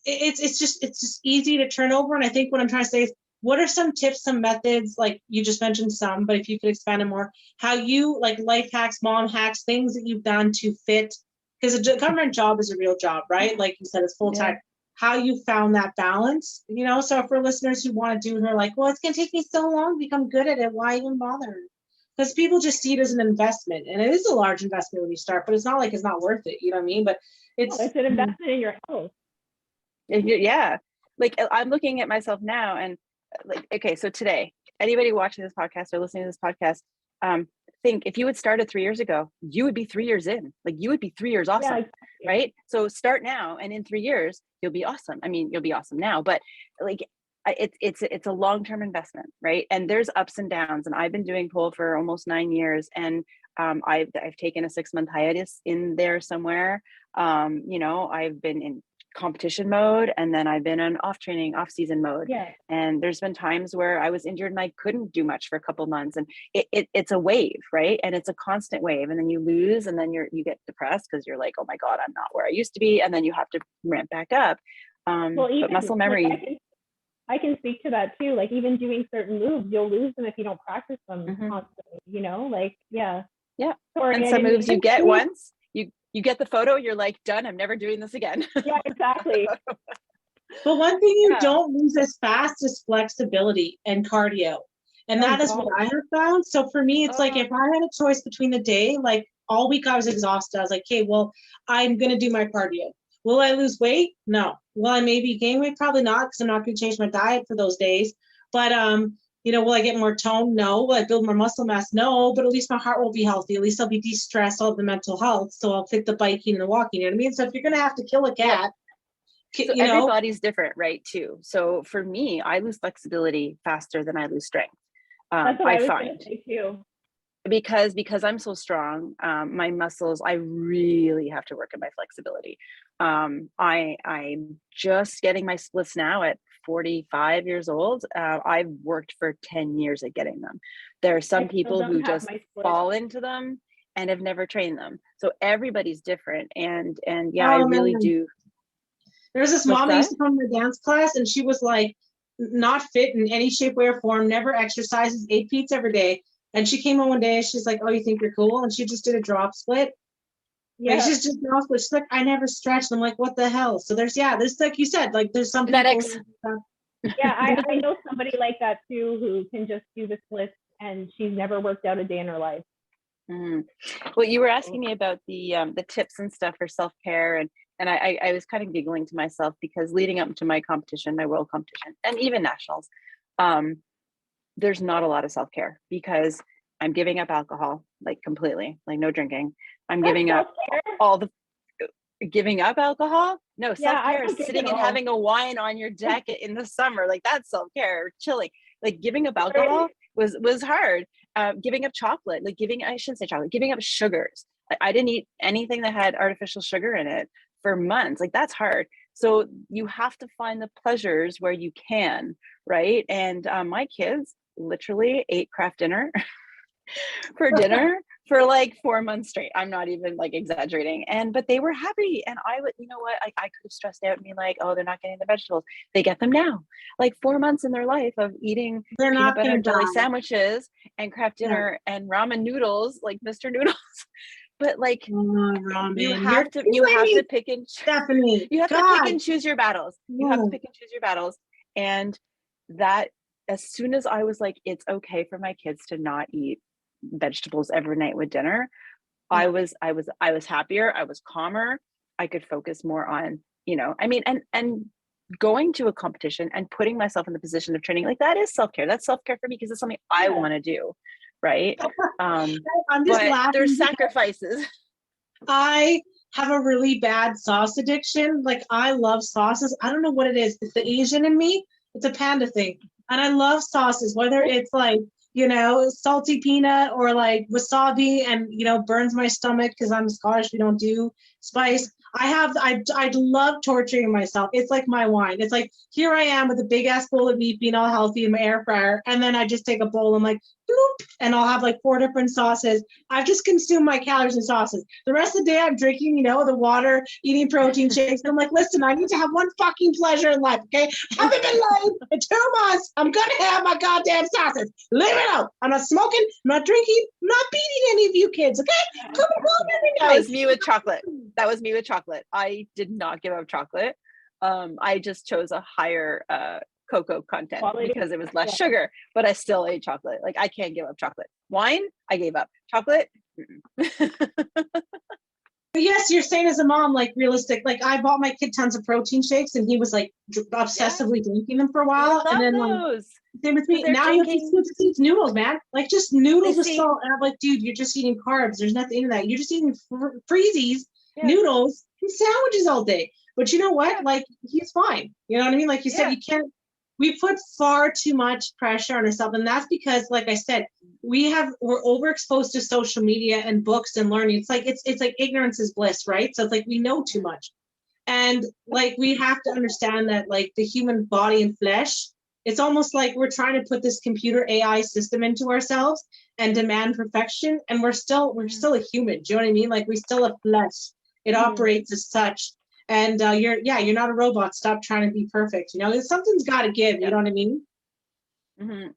it's just easy to turn over. And I think what I'm trying to say is, what are some tips, some methods, like you just mentioned some, but if you could expand on more, how you like life hacks, mom hacks, things that you've done to fit, because a government job is a real job, right? Like you said, it's full-time. Yeah. How you found that balance, so for listeners who want to do it, who are like, well, it's going to take me so long to become good at it. Why even bother? Because people just see it as an investment, and it is a large investment when you start, but it's not like it's not worth it. You know what I mean? But it's an investment in your health. Yeah. Like I'm looking at myself now and like, okay, so today, anybody watching this podcast or listening to this podcast, think if you had started 3 years ago, you would be 3 years in, like you would be 3 years awesome, right? So start now, and in 3 years, you'll be awesome. I mean, you'll be awesome now, but like it's a long-term investment, right? And there's ups and downs. And I've been doing pole for almost 9 years, and I've taken a 6-month hiatus in there somewhere. You know, I've been in competition mode, and then I've been in off season mode. Yeah. And there's been times where I was injured and I couldn't do much for a couple months, and it's a wave, right? And it's a constant wave, and then you lose, and then you get depressed because you're like, oh my God, I'm not where I used to be, and then you have to ramp back up. Well, even but muscle memory, like, I can speak to that too. Like, even doing certain moves, you'll lose them if you don't practice them constantly, you know, like, yeah. Sorry, and some moves you get once, you get the photo, you're like, done, I'm never doing this again. Yeah, exactly. But one thing you don't lose as fast is flexibility and cardio. And that is what I have found. So for me, it's like, if I had a choice between the day, like all week I was exhausted. I was like, okay, well, I'm going to do my cardio. Will I lose weight? No. Will I maybe gain weight? Probably not, because I'm not going to change my diet for those days. But, you know, will I get more tone? No. Will I build more muscle mass? No. But at least my heart will be healthy. At least I'll be de-stressed, all the mental health. So I'll fit the biking and the walking. You know what I mean? So if you're going to have to kill a cat, so everybody's different, right? Too. So for me, I lose flexibility faster than I lose strength. That's what I was find say too. Because I'm so strong, my muscles, I really have to work on my flexibility. I'm just getting my splits now at 45 years old. I've worked for 10 years at getting them. There are some people who just fall into them and have never trained them. So everybody's different. And yeah, I really do. There's this mom who used to come to my dance class, and she was like, not fit in any shape, way, or form, never exercises, ate pizza every day. And she came on one day and she's like, oh, you think you're cool? And she just did a drop split. Yeah. Like, she's just drop split. She's like, I never stretched. I'm like, what the hell? So there's like you said, like there's some people. Yeah, I know somebody like that too, who can just do the splits, and she's never worked out a day in her life. Well, you were asking me about the tips and stuff for self-care, and I was kind of giggling to myself, because leading up to my competition, my world competition, and even nationals, there's not a lot of self-care, because I'm giving up alcohol, like completely, like no drinking. I'm giving up giving up alcohol. No, self-care is sitting and having a wine on your deck in the summer. Like, that's self-care, chilling. Like, giving up alcohol was hard. Giving up chocolate, like I shouldn't say chocolate, giving up sugars. I didn't eat anything that had artificial sugar in it for months. Like, that's hard. So you have to find the pleasures where you can, right? And my kids literally ate Kraft dinner for dinner for like 4 months straight. I'm not even like exaggerating. But they were happy. And I would, you know what, I could have stressed out and be like, oh, they're not getting the vegetables. They get them now. Like 4 months in their life of eating peanut butter and jelly sandwiches and Kraft dinner and ramen noodles, like Mr. Noodles. But like, you have to pick and Stephanie, you have to pick and choose your battles. You have to pick and choose your battles. And that, as soon as I was like, it's okay for my kids to not eat vegetables every night with dinner, I was happier. I was calmer. I could focus more on, you know, I mean, and going to a competition and putting myself in the position of training, like, that is self-care. That's self-care for me, because it's something I want to do. Right. I'm just laughing. There's sacrifices. I have a really bad sauce addiction. Like, I love sauces. I don't know what it is. It's the Asian in me. It's a panda thing. And I love sauces, whether it's like, you know, salty peanut or like wasabi, and, you know, burns my stomach because I'm Scottish. We don't do spice. I love torturing myself. It's like my wine. It's like, here I am with a big ass bowl of meat, being all healthy in my air fryer. And then I just take a bowl. I'm like, bloop, and I'll have like 4 different sauces. I've just consumed my calories and sauces. The rest of the day I'm drinking, you know, the water, eating protein shakes. I'm like, listen, I need to have one fucking pleasure in life. Okay. I haven't been lying in 2 months. I'm going to have my goddamn sauces. Leave it out. I'm not smoking. I'm not drinking. I'm not beating any of you kids. Okay. Come home every night. That was me with chocolate. I did not give up chocolate. I just chose a higher cocoa content because it was less sugar, but I still ate chocolate. Like, I can't give up chocolate. Wine, I gave up. Chocolate. Yes, you're saying as a mom, like, realistic. Like, I bought my kid tons of protein shakes, and he was like obsessively drinking them for a while. And then same with me. Now he just eats noodles, man. Like, just noodles with salt. And I'm like, dude, you're just eating carbs. There's nothing in that. You're just eating freezies, noodles, and sandwiches all day. But you know what? Like, he's fine. You know what I mean? Like you said, you can't. we put far too much pressure on ourselves. And that's because, like I said, we're overexposed to social media and books and learning. It's like ignorance is bliss, right? So it's like we know too much. And like we have to understand that like the human body and flesh, it's almost like we're trying to put this computer AI system into ourselves and demand perfection. And we're still a human. Do you know what I mean? Like we still have flesh. It operates as such. And you're not a robot. Stop trying to be perfect. You know, something's got to give. You know what I mean? Mm-hmm.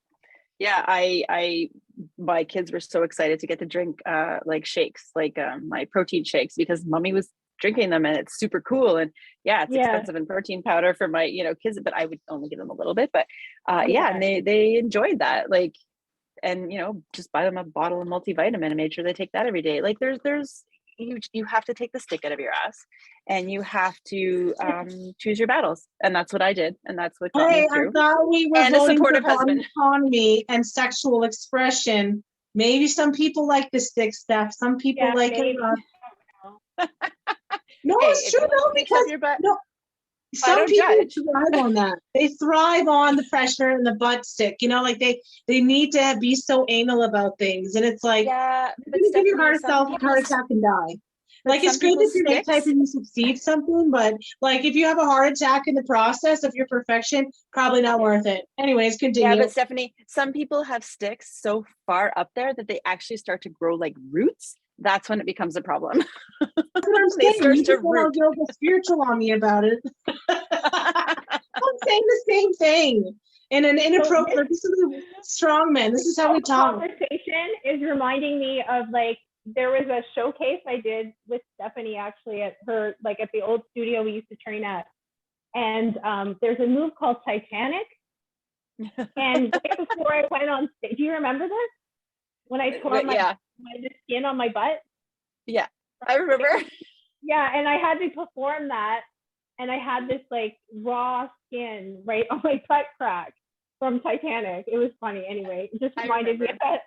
Yeah, I my kids were so excited to get to drink like shakes, like my protein shakes, because mommy was drinking them and it's super cool. And yeah, it's expensive in protein powder for my, you know, kids, but I would only give them a little bit. But yeah, and they enjoyed that. Like, and you know, just buy them a bottle of multivitamin and make sure they take that every day. Like there's you have to take the stick out of your ass and you have to choose your battles. And that's what I did. And that's what got me through. I thought we were and a voting supportive for husband. Autonomy and sexual expression. Maybe some people like the stick stuff. Some people like it. No, Hey, it's true though, because some people thrive on that. They thrive on the pressure and the butt stick. You know, like they need to be so anal about things, and it's like, yeah, but give your heart attack and die. Like it's great that you're type and you succeed something, but like if you have a heart attack in the process of your perfection, probably not worth it. Anyways, continue. Yeah, but Stephanie, some people have sticks so far up there that they actually start to grow like roots. That's when it becomes a problem. That's what I'm saying. You just want to go spiritual on me about it. I'm saying the same thing in an inappropriate. This is a strong man. This is how we talk. Conversation is reminding me of like there was a showcase I did with Stephanie actually at her like at the old studio we used to train at, and there's a move called Titanic. And right before I went on stage, do you remember this? When I tore my skin on my butt? Yeah, I remember. Yeah, and I had to perform that, and I had this like raw skin right on my butt crack from Titanic. It was funny. Anyway, it just reminded me of that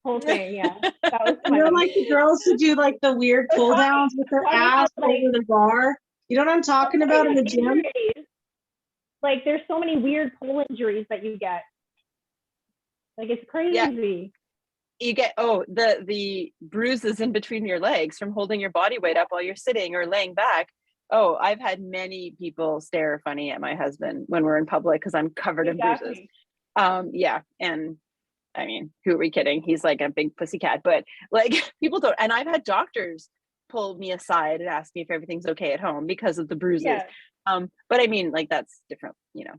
whole thing. Yeah, that was funny. You're like the girls who do like the weird pull downs with their ass over the bar. You know what I'm talking about in the gym? Like there's so many weird pull injuries that you get. Like it's crazy. Yeah. You get the bruises in between your legs from holding your body weight up while you're sitting or laying back. Oh, I've had many people stare funny at my husband when we're in public because I'm covered in bruises. Yeah, and I mean, who are we kidding? He's like a big pussycat, but like people don't. And I've had doctors pull me aside and ask me if everything's okay at home because of the bruises. Yeah. But I mean, like that's different, you know.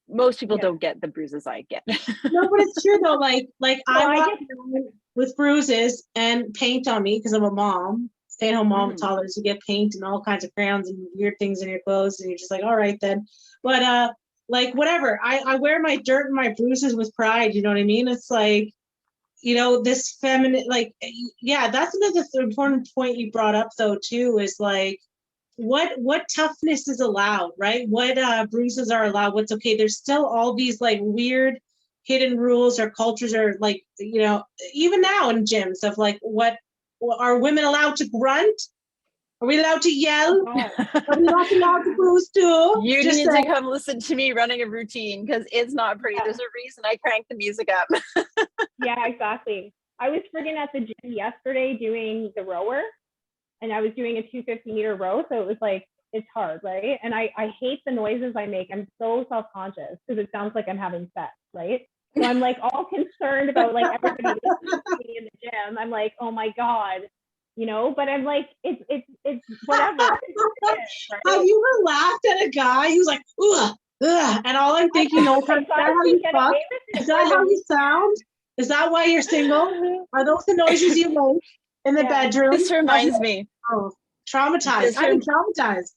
Most people don't get the bruises I get. No, but it's true though. Like I walk around with bruises and paint on me because I'm a mom, stay-at-home mom with toddlers. You get paint and all kinds of crayons and weird things in your clothes, and you're just like, all right then. But like whatever. I wear my dirt and my bruises with pride. You know what I mean? It's like, you know, this feminine. Like, yeah, that's another important point you brought up though too. Is like, what toughness is allowed, right? What bruises are allowed, what's okay. There's still all these like weird hidden rules or cultures or like, you know, even now in gyms of like, what are women allowed to grunt? Are we allowed to yell? Are we not allowed to bruise too? You need to come listen to me running a routine because it's not pretty. There's a reason I crank the music up. Yeah, exactly. I was friggin' at the gym yesterday doing the rower. And I was doing a 250-meter row, so it was like, it's hard, right? And I hate the noises I make. I'm so self-conscious because it sounds like I'm having sex, right? So I'm like all concerned about like everybody listening to me in the gym. I'm like, oh my God, you know, but I'm like, it's whatever. Have you ever laughed at a guy who's like, ugh, and all I'm thinking, is that how you fuck? Is that how you sound? Is that why you're single? Are those the noises you make in the bedroom? This reminds me. Oh, traumatized. I'm traumatized.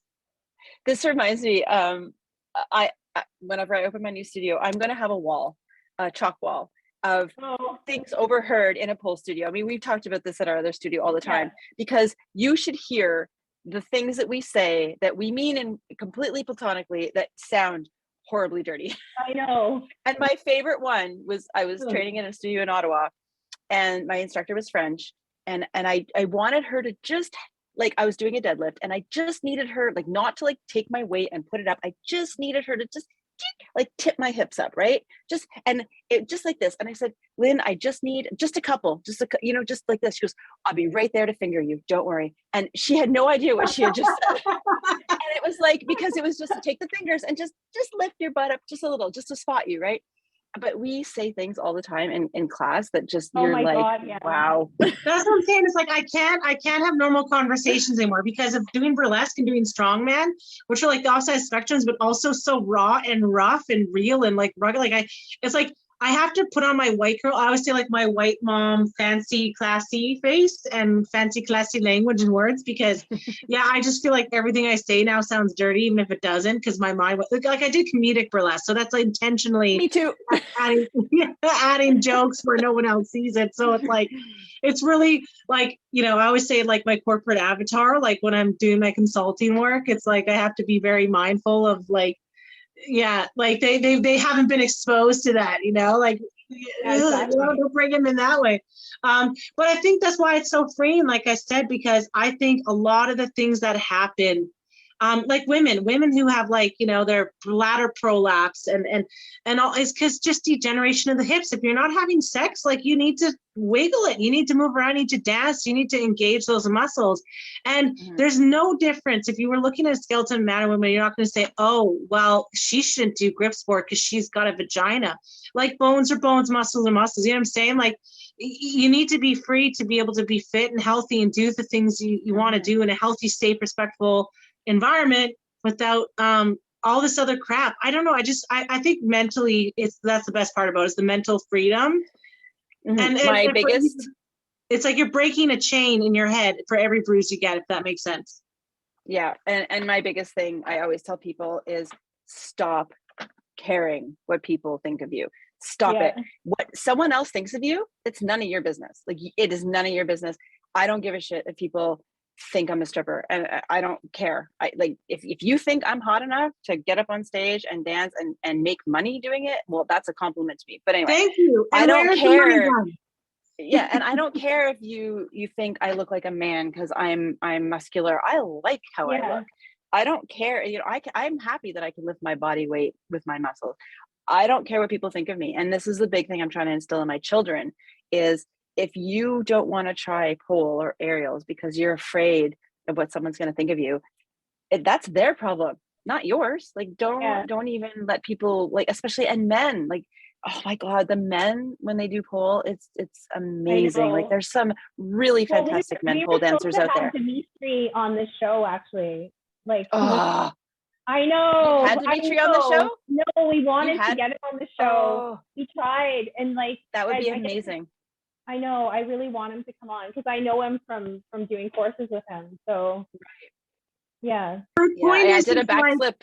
This reminds me. I whenever I open my new studio, I'm going to have a wall, a chalk wall of things overheard in a pole studio. I mean, we've talked about this at our other studio all the time because you should hear the things that we say that we mean and completely platonically that sound horribly dirty. I know. And my favorite one was I was training in a studio in Ottawa, and my instructor was French, and I wanted her to just like, I was doing a deadlift and I just needed her like not to like take my weight and put it up. I just needed her to just like tip my hips up, right? Just, and it just like this. And I said, Lynn, I just need just a couple, just like this. She goes, I'll be right there to finger you. Don't worry. And she had no idea what she had just said. And it was like, because it was just to take the fingers and just lift your butt up just a little, just to spot you, right? But we say things all the time in class that just, Oh you're my like, God, yeah. wow. That's what I'm saying. It's like I can't have normal conversations anymore because of doing burlesque and doing strongman, which are like the opposite spectrums, but also so raw and rough and real and like rugged. It's like I have to put on my white girl. I always say like my white mom, fancy, classy face and fancy, classy language and words because, yeah, I just feel like everything I say now sounds dirty, even if it doesn't, because my mind, like I did comedic burlesque, so that's intentionally Me too. adding jokes where no one else sees it. So it's like, it's really like, I always say like my corporate avatar, like when I'm doing my consulting work, it's like I have to be very mindful of like, yeah, like they haven't been exposed to that, like Exactly. don't bring them in that way. But I think that's why it's so freeing, like I said, because I think a lot of the things that happen, like women who have like, their bladder prolapse and all is because just degeneration of the hips. If you're not having sex, like you need to wiggle it, you need to move around, you need to dance, you need to engage those muscles. And there's no difference. If you were looking at a skeleton man or woman, you're not going to say, oh, well, she shouldn't do grip sport because she's got a vagina. Like bones are bones, muscles are muscles. You know what I'm saying? Like you need to be free to be able to be fit and healthy and do the things you want to do in a healthy, safe, respectful environment without all this other crap. I don't know. I think mentally that's the best part about it, is the mental freedom. And my biggest, it's like you're breaking a chain in your head for every bruise you get, if that makes sense. yeah. And my biggest thing I always tell people is stop caring what people think of you. Stop it. What someone else thinks of you, it's none of your business. Like it is none of your business. I don't give a shit if people think I'm a stripper, and I don't care. I like if you think I'm hot enough to get up on stage and dance and make money doing it, well, that's a compliment to me. But anyway, thank you. And I don't care. Yeah, and I don't care if you think I look like a man because I'm muscular. I like how I look. I don't care. I'm happy that I can lift my body weight with my muscles. I don't care what people think of me. And this is the big thing I'm trying to instill in my children is if you don't want to try pole or aerials because you're afraid of what someone's going to think of you, that's their problem, not yours. Like, don't even let people, like, especially, and men, like, oh my God, the men, when they do pole, it's amazing. Like there's some really fantastic men pole dancers out there. Dimitri on the show, actually. Like, oh, I know. You had Dimitri on the show? No, we wanted to get him on the show. We tried, and like that would be amazing. I know. I really want him to come on because I know him from doing courses with him. So, yeah. I did a backflip.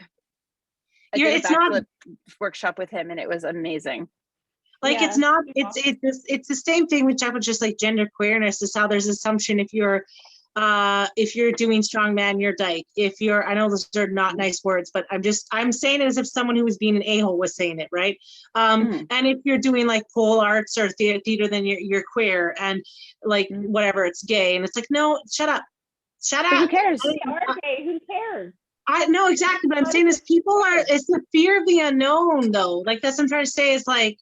I did a backflip workshop with him, and it was amazing. Like it's not. It's the same thing with just like gender queerness. Is how there's assumption if you're doing strongman, you're dyke. If you're, I know those are not nice words, but I'm saying it as if someone who was being an a-hole was saying it, right? And if you're doing like pole arts or theater, then you're queer and like whatever, it's gay. And it's like, no, shut up. Who cares? Who cares? I know exactly, but I'm saying is it's the fear of the unknown though. Like that's what I'm trying to say is like,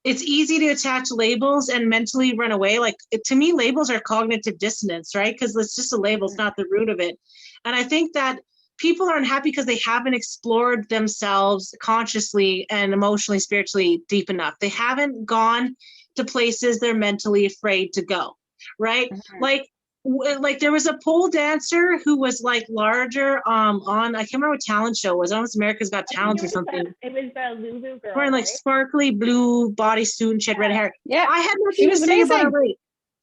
it's easy to attach labels and mentally run away. Like to me, labels are cognitive dissonance, right? Because it's just a label, it's not the root of it. And I think that people aren't happy because they haven't explored themselves consciously and emotionally, spiritually deep enough. They haven't gone to places they're mentally afraid to go, right? Like there was a pole dancer who was like larger on, I can't remember what talent show it was. I was America's Got Talent or something. It was the Lulu girl. Wearing like sparkly blue bodysuit and she had red hair. Yeah, I had nothing to say about her weight.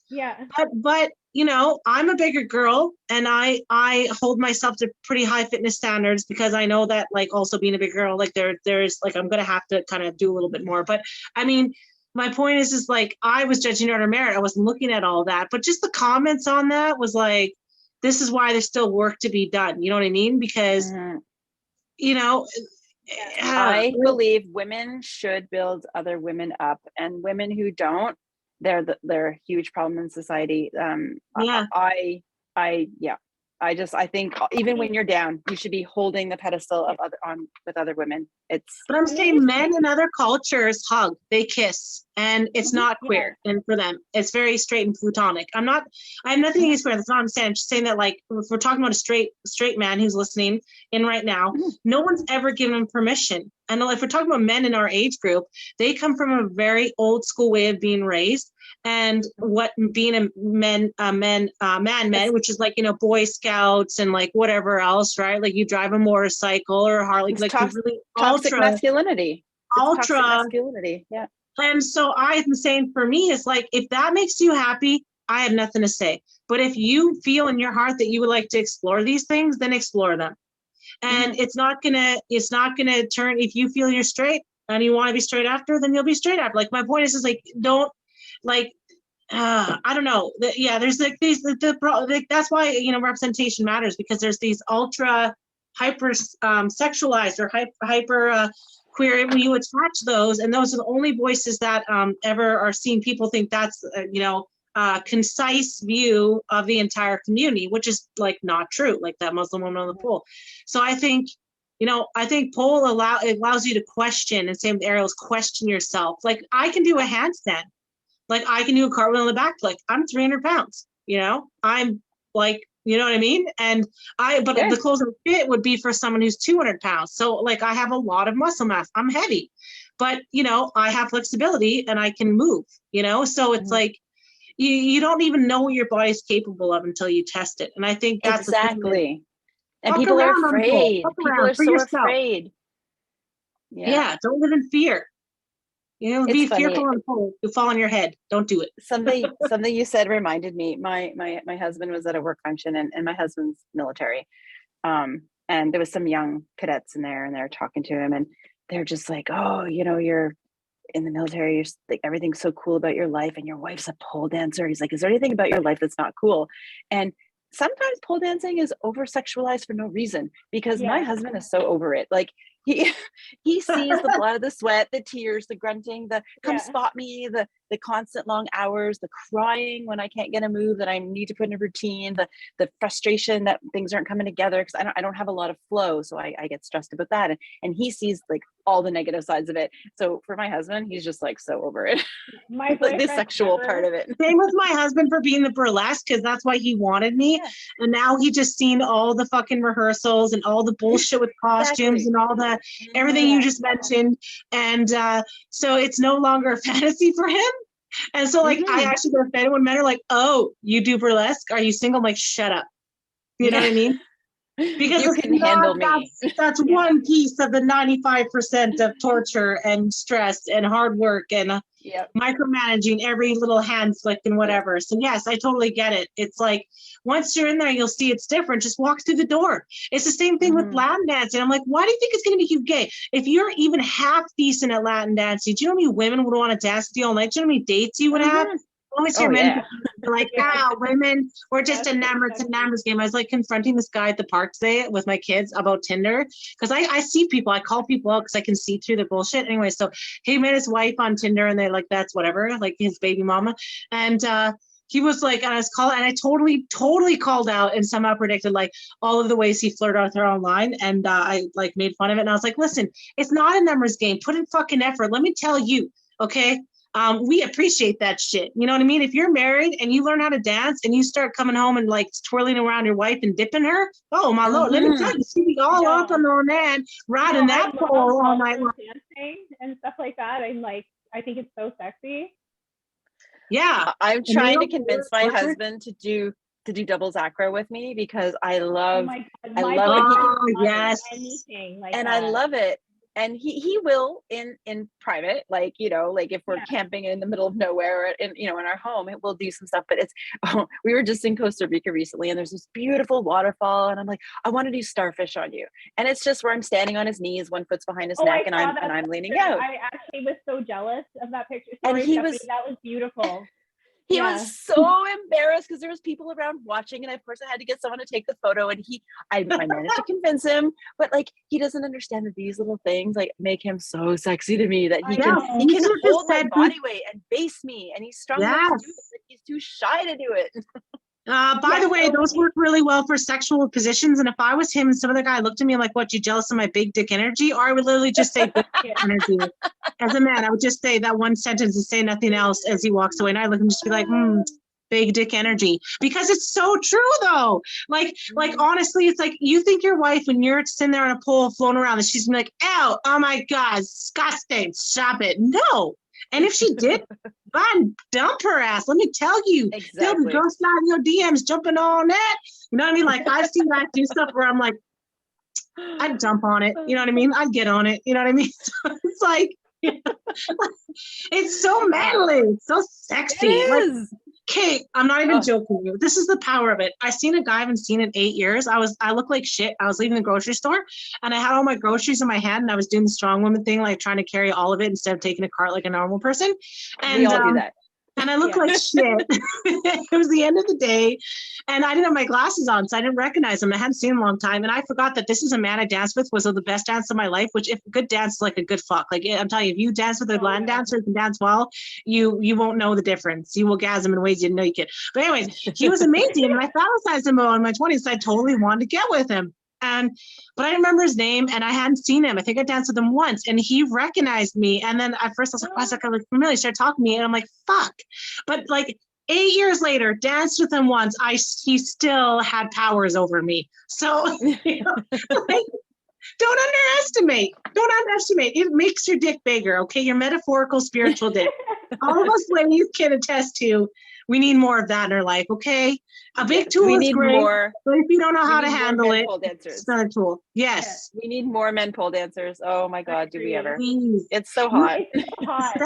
Yeah. But I'm a bigger girl and I hold myself to pretty high fitness standards because I know that like also being a big girl, like there's like I'm gonna have to kind of do a little bit more. But I mean, my point is like I was judging her on her merit. I wasn't looking at all that, but just the comments on that was like, this is why there's still work to be done. You know what I mean? Because I believe women should build other women up, and women who don't, they're a huge problem in society. I I think even when you're down, you should be holding the pedestal of with other women. But I'm saying men in other cultures hug, they kiss, and it's not queer. And for them, it's very straight and platonic. I have nothing against queer. That's not what I'm saying. I'm just saying that, like, if we're talking about a straight man who's listening in right now, no one's ever given him permission. And if we're talking about men in our age group, they come from a very old school way of being raised. And what being a man, which is like, Boy Scouts and like whatever else, right? Like you drive a motorcycle or a Harley, like really toxic masculinity. Ultra masculinity, yeah. And so I'm saying, for me, it's like, if that makes you happy, I have nothing to say. But if you feel in your heart that you would like to explore these things, then explore them. And it's not gonna turn, if you feel you're straight and you want to be straight after, then you'll be straight after. Like, my point is like, don't, like, I don't know. There's like these, that's why, representation matters, because there's these ultra hyper sexualized or hyper queer, when you attach those, and those are the only voices that ever are seen. People think that's, concise view of the entire community, which is like not true, like that Muslim woman on the pole. So I think, pole allows you to question, and same with aerials, question yourself. Like, I can do a handstand. Like, I can do a cartwheel in the back. Like, I'm 300 pounds, I'm like, you know what I mean? And the clothes that fit would be for someone who's 200 pounds. So like, I have a lot of muscle mass. I'm heavy, but I have flexibility and I can move, so it's like, you don't even know what your body's capable of until you test it. And I think that's exactly. And people are afraid. People are so afraid. Yeah. Don't live in fear. Be fearful and cold. You fall on your head. Don't do it. Something you said reminded me. My husband was at a work function, and my husband's military. And there was some young cadets in there, and they're talking to him, and they're just like, "Oh, you're in the military. You're like, everything's so cool about your life, and your wife's a pole dancer." He's like, "Is there anything about your life that's not cool?" And sometimes pole dancing is over-sexualized for no reason, because my husband is so over it. Like, he sees the blood, the sweat, the tears, the grunting, the come spot me, the constant long hours, the crying when I can't get a move that I need to put in a routine, the frustration that things aren't coming together because I don't have a lot of flow, so I get stressed about that. And he sees like all the negative sides of it. So for my husband, he's just like so over it. My like the sexual part of it. Same with my husband for being the burlesque, because that's why he wanted me. And now he just seen all the fucking rehearsals and all the bullshit with costumes and all the everything you just mentioned. And so it's no longer a fantasy for him. And so like I actually get offended when men are like, "Oh, you do burlesque? Are you single?" I'm like, shut up. You know what I mean? Because you can handle me. That's one piece of the 95% of torture and stress and hard work and micromanaging every little hand flick and whatever. So yes, I totally get it. It's like, once you're in there, you'll see it's different. Just walk through the door. It's the same thing with Latin dancing. I'm like, why do you think it's going to make you gay? If you're even half decent at Latin dancing, do you know how many women would want to dance with you all night? Do you know how many dates you would have? Always hear men like, women, we're just enamored. It's a numbers game. I was like confronting this guy at the park today with my kids about Tinder, because I see people, I call people out because I can see through the bullshit. Anyway, so he met his wife on Tinder, and they're like, that's whatever, like his baby mama. And he was like, and I was calling, and I totally called out and somehow predicted like all of the ways he flirted with her online. And I like made fun of it. And I was like, listen, it's not a numbers game. Put in fucking effort. Let me tell you, okay? We appreciate that shit. You know what I mean? If you're married and you learn how to dance and you start coming home and like twirling around your wife and dipping her, oh my Lord, let me tell you, she be all up on the man, riding that pole all night long. Dancing and stuff like that. I think it's so sexy. Yeah. I'm trying to convince my husband to do doubles acro with me, because I love it. Anything like and that. I love it. And he will in private, like, like if we're camping in the middle of nowhere in our home, we'll do some stuff. But we were just in Costa Rica recently, and there's this beautiful waterfall, and I'm like, I want to do starfish on you. And it's just where I'm standing on his knees, one foot's behind his neck, and I'm leaning out. I actually was so jealous of that picture. And that was beautiful. He was so embarrassed because there was people around watching, and of course I had to get someone to take the photo. And I managed to convince him, but like he doesn't understand that these little things like make him so sexy to me, that he can hold my body weight and base me, and he's strong enough to do it, but he's too shy to do it. By the way, those work really well for sexual positions. And if I was him and some other guy looked at me like, what, you jealous of my big dick energy? Or I would literally just say big dick energy. As a man, I would just say that one sentence and say nothing else as he walks away. And I look and just be like, big dick energy. Because it's so true though. Like honestly, it's like you think your wife, when you're sitting there on a pole floating around, and she's gonna be like, ow, oh my God, disgusting, stop it. No. And if she did, fine, dump her ass. Let me tell you, there'll be girls sliding your DMs, jumping on that. You know what I mean? Like I've seen guys do stuff where I'm like, I'd jump on it. You know what I mean? I'd get on it. You know what I mean? So it's like, it's so manly, it's so sexy. It is. Kate, I'm not even joking you. This is the power of it. I seen a guy I haven't seen in 8 years. I looked like shit. I was leaving the grocery store and I had all my groceries in my hand and I was doing the strong woman thing, like trying to carry all of it instead of taking a cart like a normal person. And we all do that. And I looked like shit. It was the end of the day. And I didn't have my glasses on, so I didn't recognize him. I hadn't seen him in a long time. And I forgot that this is a man I danced with, was the best dance of my life, which if a good dance is like a good fuck. Like I'm telling you, if you dance with a Latin dancer who can dance well, you won't know the difference. You will gasm in ways you didn't know you could. But anyways, he was amazing. And I fantasized him in my 20s, so I totally wanted to get with him. But I didn't remember his name and I hadn't seen him. I think I danced with him once and he recognized me. And then at first I was like, why is that guy look familiar? He started talking to me and I'm like, fuck. But like 8 years later, danced with him once, he still had powers over me. So, you know, like, don't underestimate. It makes your dick bigger, okay? Your metaphorical spiritual dick. All of us ladies can attest to, we need more of that in our life, okay? A big tool is great, but if you don't know how to handle it, it's not a tool. Yes. We need more men pole dancers. Oh my God, do we ever? Please. It's so hot. It's so hot.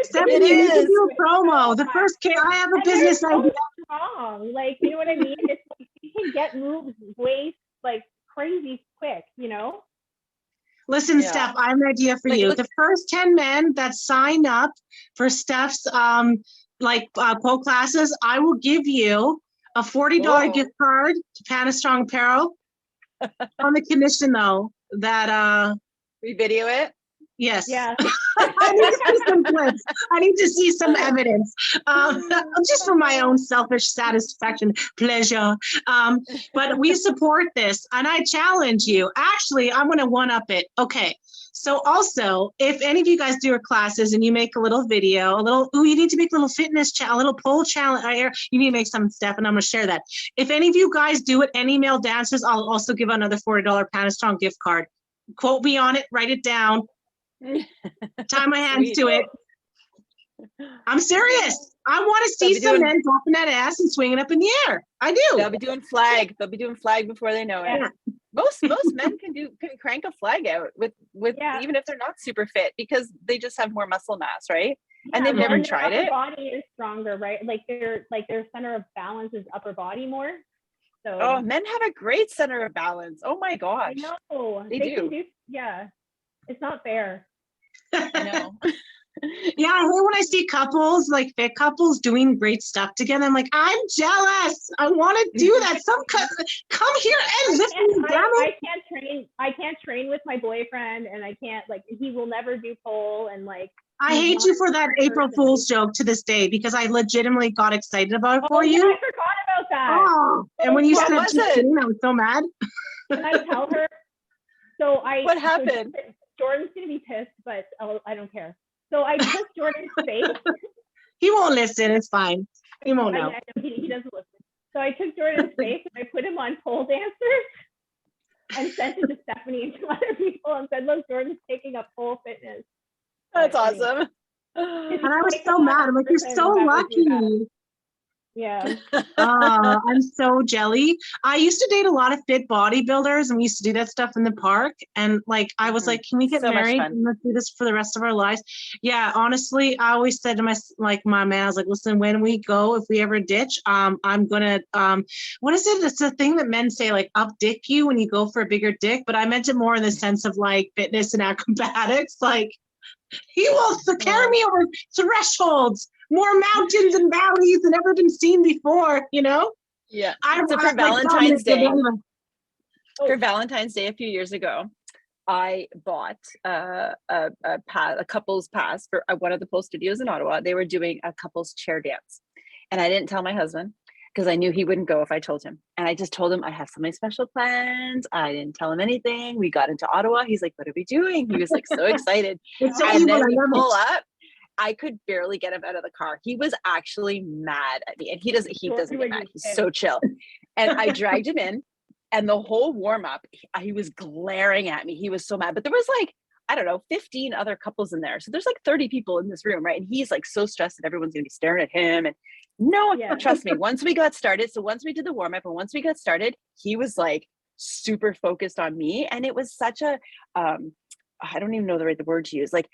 Stephanie, you need to do a promo. The first case, I have a business idea. Strong. Like, you know what I mean? It's like you can get moves way like crazy quick, you know? Listen, Steph, I have an idea for you. The first 10 men that sign up for Steph's pole classes, I will give you a $40 gift card to Panastrong Apparel on the condition though that we video it. Yes. Yeah. I need to see some clips. I need to see some evidence. Just for my own selfish satisfaction, pleasure. But we support this and I challenge you. Actually, I'm going to one-up it. Okay. So also, if any of you guys do your classes and you make a little video, you need to make a little fitness challenge, a little pole challenge. You need to make some stuff, and I'm going to share that. If any of you guys do it, any male dancers, I'll also give another $40 Panastrong gift card. Quote me on it, write it down, tie my hands to it. I'm serious. I want to see some men dropping that ass and swinging up in the air. I do. They'll be doing flag. Before they know it. Most men can crank a flag out with even if they're not super fit because they just have more muscle mass, right? And they've never tried it. Their body is stronger, right? Like their center of balance is upper body more. So men have a great center of balance. Oh my gosh. I know. They do. Yeah. It's not fair. I know. Yeah, I hate when I see couples, like fit couples, doing great stuff together. I'm like, I'm jealous. I want to do that. Come here and lift me down. I can't train with my boyfriend, and I can't he will never do pole, and like. I hate you for that April Fool's joke to this day because I legitimately got excited about it for you. I forgot about that. Oh, and when you said just kidding, I was so mad. Can I tell her? What happened? So Jordan's gonna be pissed, but I don't care. So I took Jordan's face. He won't listen. It's fine. He won't know. He doesn't listen. So I took Jordan's face and I put him on pole dancers and sent it to Stephanie and to other people and said, look, Jordan's taking up pole fitness. That's awesome. And I was so mad. I'm like, you're so lucky. Yeah. I'm so jelly. I used to date a lot of fit bodybuilders and we used to do that stuff in the park. And like, I was like, can we get married and let's do this for the rest of our lives? Yeah. Honestly, I always said to my man, I was like, listen, when we go, if we ever ditch, I'm going to, what is it? It's a thing that men say, like up dick you when you go for a bigger dick. But I meant it more in the sense of like fitness and acrobatics. Like he will carry me over thresholds. More mountains and valleys than ever been seen before, you know? Yeah. So for Valentine's Day, for Valentine's Day a few years ago, I bought a couple's pass for one of the pole studios in Ottawa. They were doing a couple's chair dance. And I didn't tell my husband. because I knew he wouldn't go if I told him. And I just told him I have so many special plans. I didn't tell him anything. We got into Ottawa. He's like, what are we doing? He was like so excited. It's so And evil. then I we love pull it. up. I could barely get him out of the car. He was actually mad at me. And he doesn't get mad. He's so chill. And I dragged him in, and the whole warm up, he was glaring at me. He was so mad. But there was like, I don't know, 15 other couples in there. So there's like 30 people in this room, right? And he's like so stressed that everyone's gonna be staring at him. And no, trust me, once we got started, so once we did the warm up and once we got started, he was like super focused on me. And it was such a, I don't even know the word to use, like,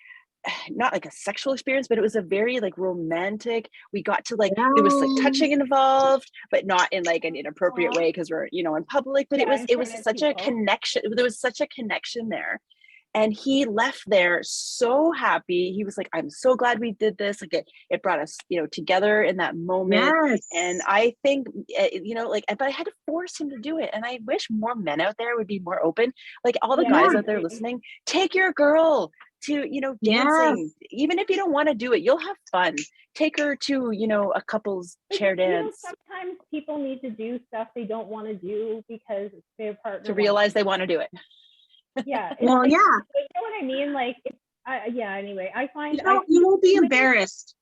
not like a sexual experience, but it was a very like romantic. We got to like, there was like touching involved, but not in like an inappropriate way because we're, you know, in public, but it was such a connection. There was such a connection there. And he left there so happy. He was like, I'm so glad we did this. Like it brought us, you know, together in that moment. Yes. And I think, you know, like, but I had to force him to do it. And I wish more men out there would be more open. Like all the guys out there listening, take your girl to, you know, dancing. Even if you don't want to do it, you'll have fun. Take her to, you know, a couple's chair dance. Sometimes people need to do stuff they don't want to do because their partner to realize they want to do it. Yeah. Well, like, yeah. You know what I mean? Like, anyway, I find you won't be embarrassed.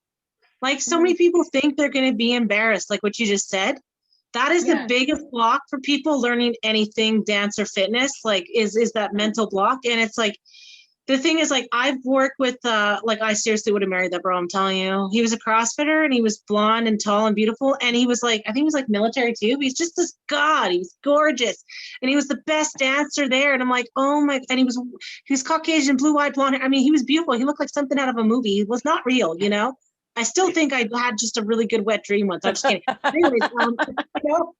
Like so many people think they're going to be embarrassed, like what you just said. That is the biggest block for people learning anything, dance or fitness, like is that mental block. And it's like, the thing is, like, I've worked with, like, I seriously would have married that bro, I'm telling you. He was a CrossFitter, and he was blonde and tall and beautiful, and he was, like, I think he was, like, military, too. He's just this god. He was gorgeous, and he was the best dancer there, and I'm like, oh, my, and he was Caucasian, blue-eyed, blonde hair. I mean, he was beautiful. He looked like something out of a movie. He was not real, you know? I still think I had just a really good wet dream once. I'm just kidding. Anyways, you know,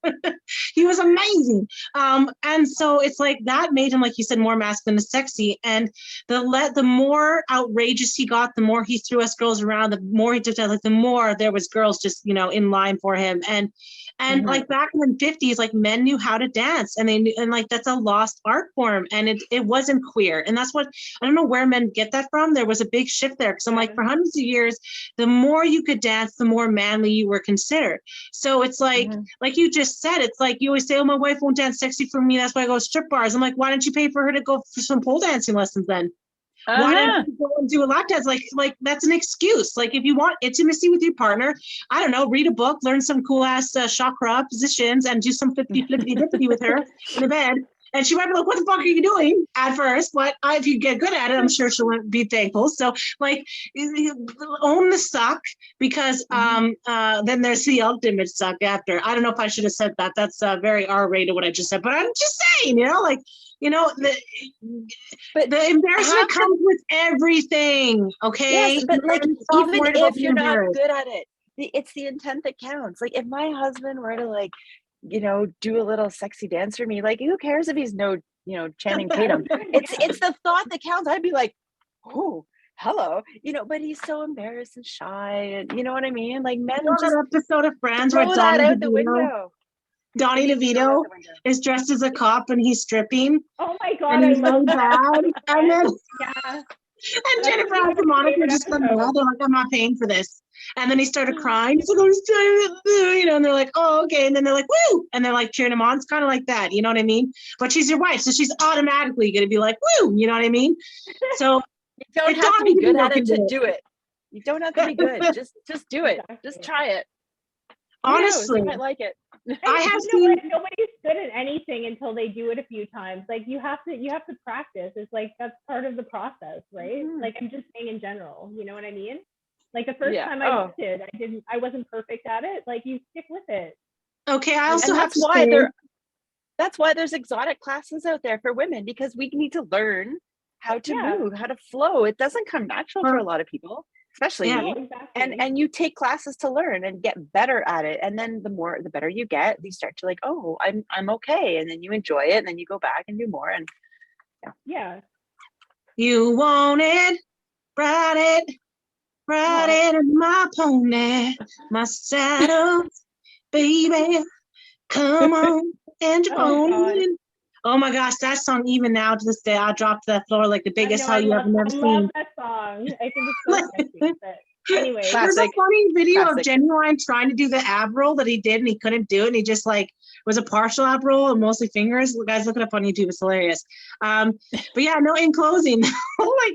he was amazing. And so it's like that made him, like you said, more masculine and sexy. And the more outrageous he got, the more he threw us girls around, the more he took that, like the more there was girls just, you know, in line for him. And like back in the 50s, like men knew how to dance, and they knew, and like that's a lost art form, and it wasn't queer. And that's what, I don't know where men get that from. There was a big shift there, because I'm like, for hundreds of years, the more you could dance, the more manly you were considered. So it's like you just said, it's like you always say, oh, my wife won't dance sexy for me, that's why I go to strip bars. I'm like, why don't you pay for her to go for some pole dancing lessons then? Why don't you go and do a lap dance? Like that's an excuse. Like if you want intimacy with your partner, I don't know, read a book, learn some cool ass chakra positions, and do some flippity with her in the bed. And she might be like, what the fuck are you doing at first? But if you get good at it, I'm sure she'll be thankful. So like own the suck, because then there's the ultimate suck after. I don't know if I should have said that. That's very R-rated what I just said, but I'm just saying, you know, like, you know, the embarrassment comes with everything, okay? Yes, but like, even if you're not good at it, it's the intent that counts. Like if my husband were to like, you know, do a little sexy dance for me, like who cares if he's no, you know, Channing Tatum? It's the thought that counts. I'd be like, oh, hello, you know, but he's so embarrassed and shy, and you know what I mean? Like men just an episode of Friends throw where that out the window. Donnie DeVito is dressed as a cop and he's stripping. Oh my god, and I he's love so that. bad. And then Yeah. and Jennifer and Monica just come out. They're like, I'm not paying for this. And then he started crying. He's like, I was trying to, you know, and they're like, oh, okay. And then they're like, woo. And they're like cheering him on. It's kind of like that. You know what I mean? But she's your wife, so she's automatically going to be like, woo. You know what I mean? So you don't have to be good at it to do it. You don't have to be good. Just do it. Exactly. Just try it. Honestly, you might like it. I have seen nobody's good at anything until they do it a few times. Like you have to practice. It's like that's part of the process, right? Like I'm just saying in general, you know what I mean? Like the first time I did, I wasn't perfect at it. Like you stick with it. Okay, I also have to say that's why there's exotic classes out there for women, because we need to learn how to move, how to flow. It doesn't come natural for a lot of people, especially me. Exactly. And you take classes to learn and get better at it. And then the better you get, you start to like, oh, I'm okay. And then you enjoy it, and then you go back and do more. And you want it, ride it in my pony, my saddle, baby, come on and your pony. Oh my gosh, that song, even now to this day, I drop to that floor like the biggest hell you ever never seen. I love that song. I think it's so sexy. Anyway, There's a Classic. funny video of Classic. Genuine trying to do the ab roll that he did and he couldn't do it. And he just like was a partial ab roll and mostly fingers. Guys, look it up on YouTube. It's hilarious. But yeah, no, in closing, like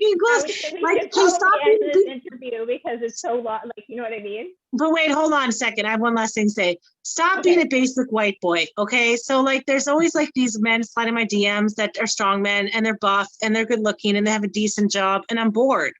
in closing, like should can stop probably end being, this interview because it's so long. Like, you know what I mean? but wait, hold on a second. I have one last thing to say. Stop being a basic white boy, okay? So like there's always like these men sliding my DMs that are strong men and they're buff and they're good looking and they have a decent job and I'm bored.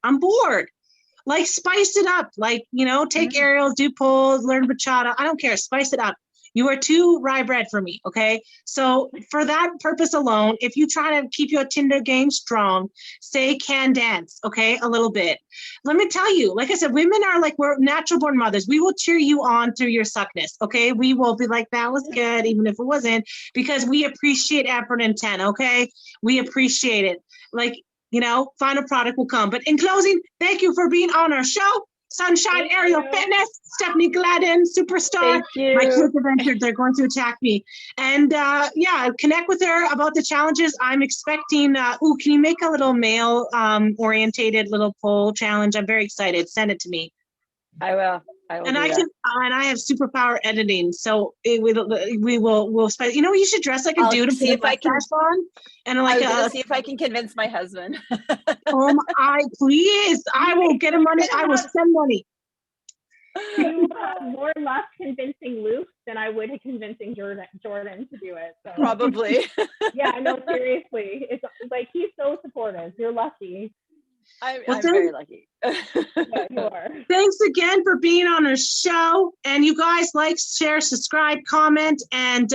Like spice it up. Like, take aerials, do pulls, learn bachata. I don't care. Spice it up. You are too rye bread for me, okay? So for that purpose alone, if you try to keep your Tinder game strong, say can dance, okay? A little bit. Let me tell you, like I said, women are like, we're natural born mothers. We will cheer you on through your suckness, okay? We will be like, that was good, even if it wasn't, because we appreciate effort and intent, okay? We appreciate it. Like, final product will come. But in closing, thank you for being on our show. Sunshine Aerial Fitness, Stephanie Gladden, superstar. Thank you. My kids have entered, they're going to attack me. And connect with her about the challenges. I'm expecting, can you make a little male orientated little poll challenge? I'm very excited. Send it to me. I will. And I have superpower editing, so we'll spend. You should dress like a I'll dude and see put a if I can- mustache on, and like see if I can convince my husband. please, I will get him money. I will send money. You have more luck convincing Luke than I would convincing Jordan to do it. So. Probably. Yeah, no, seriously. It's like he's so supportive. You're lucky. I'm very lucky. Yeah, you are. Thanks again for being on our show. And you guys like, share, subscribe, comment. And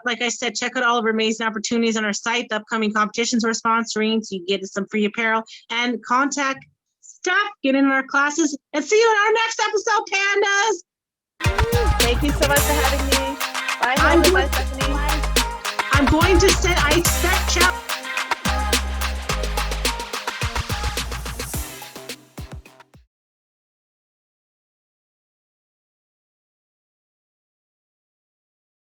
like I said, check out all of our amazing opportunities on our site. The upcoming competitions we're sponsoring, so you get some free apparel and contact stuff. Get in our classes and see you in our next episode, pandas. Thank you so much for having me. Bye, Helen. Bye, Stephanie. I'm going to say, I expect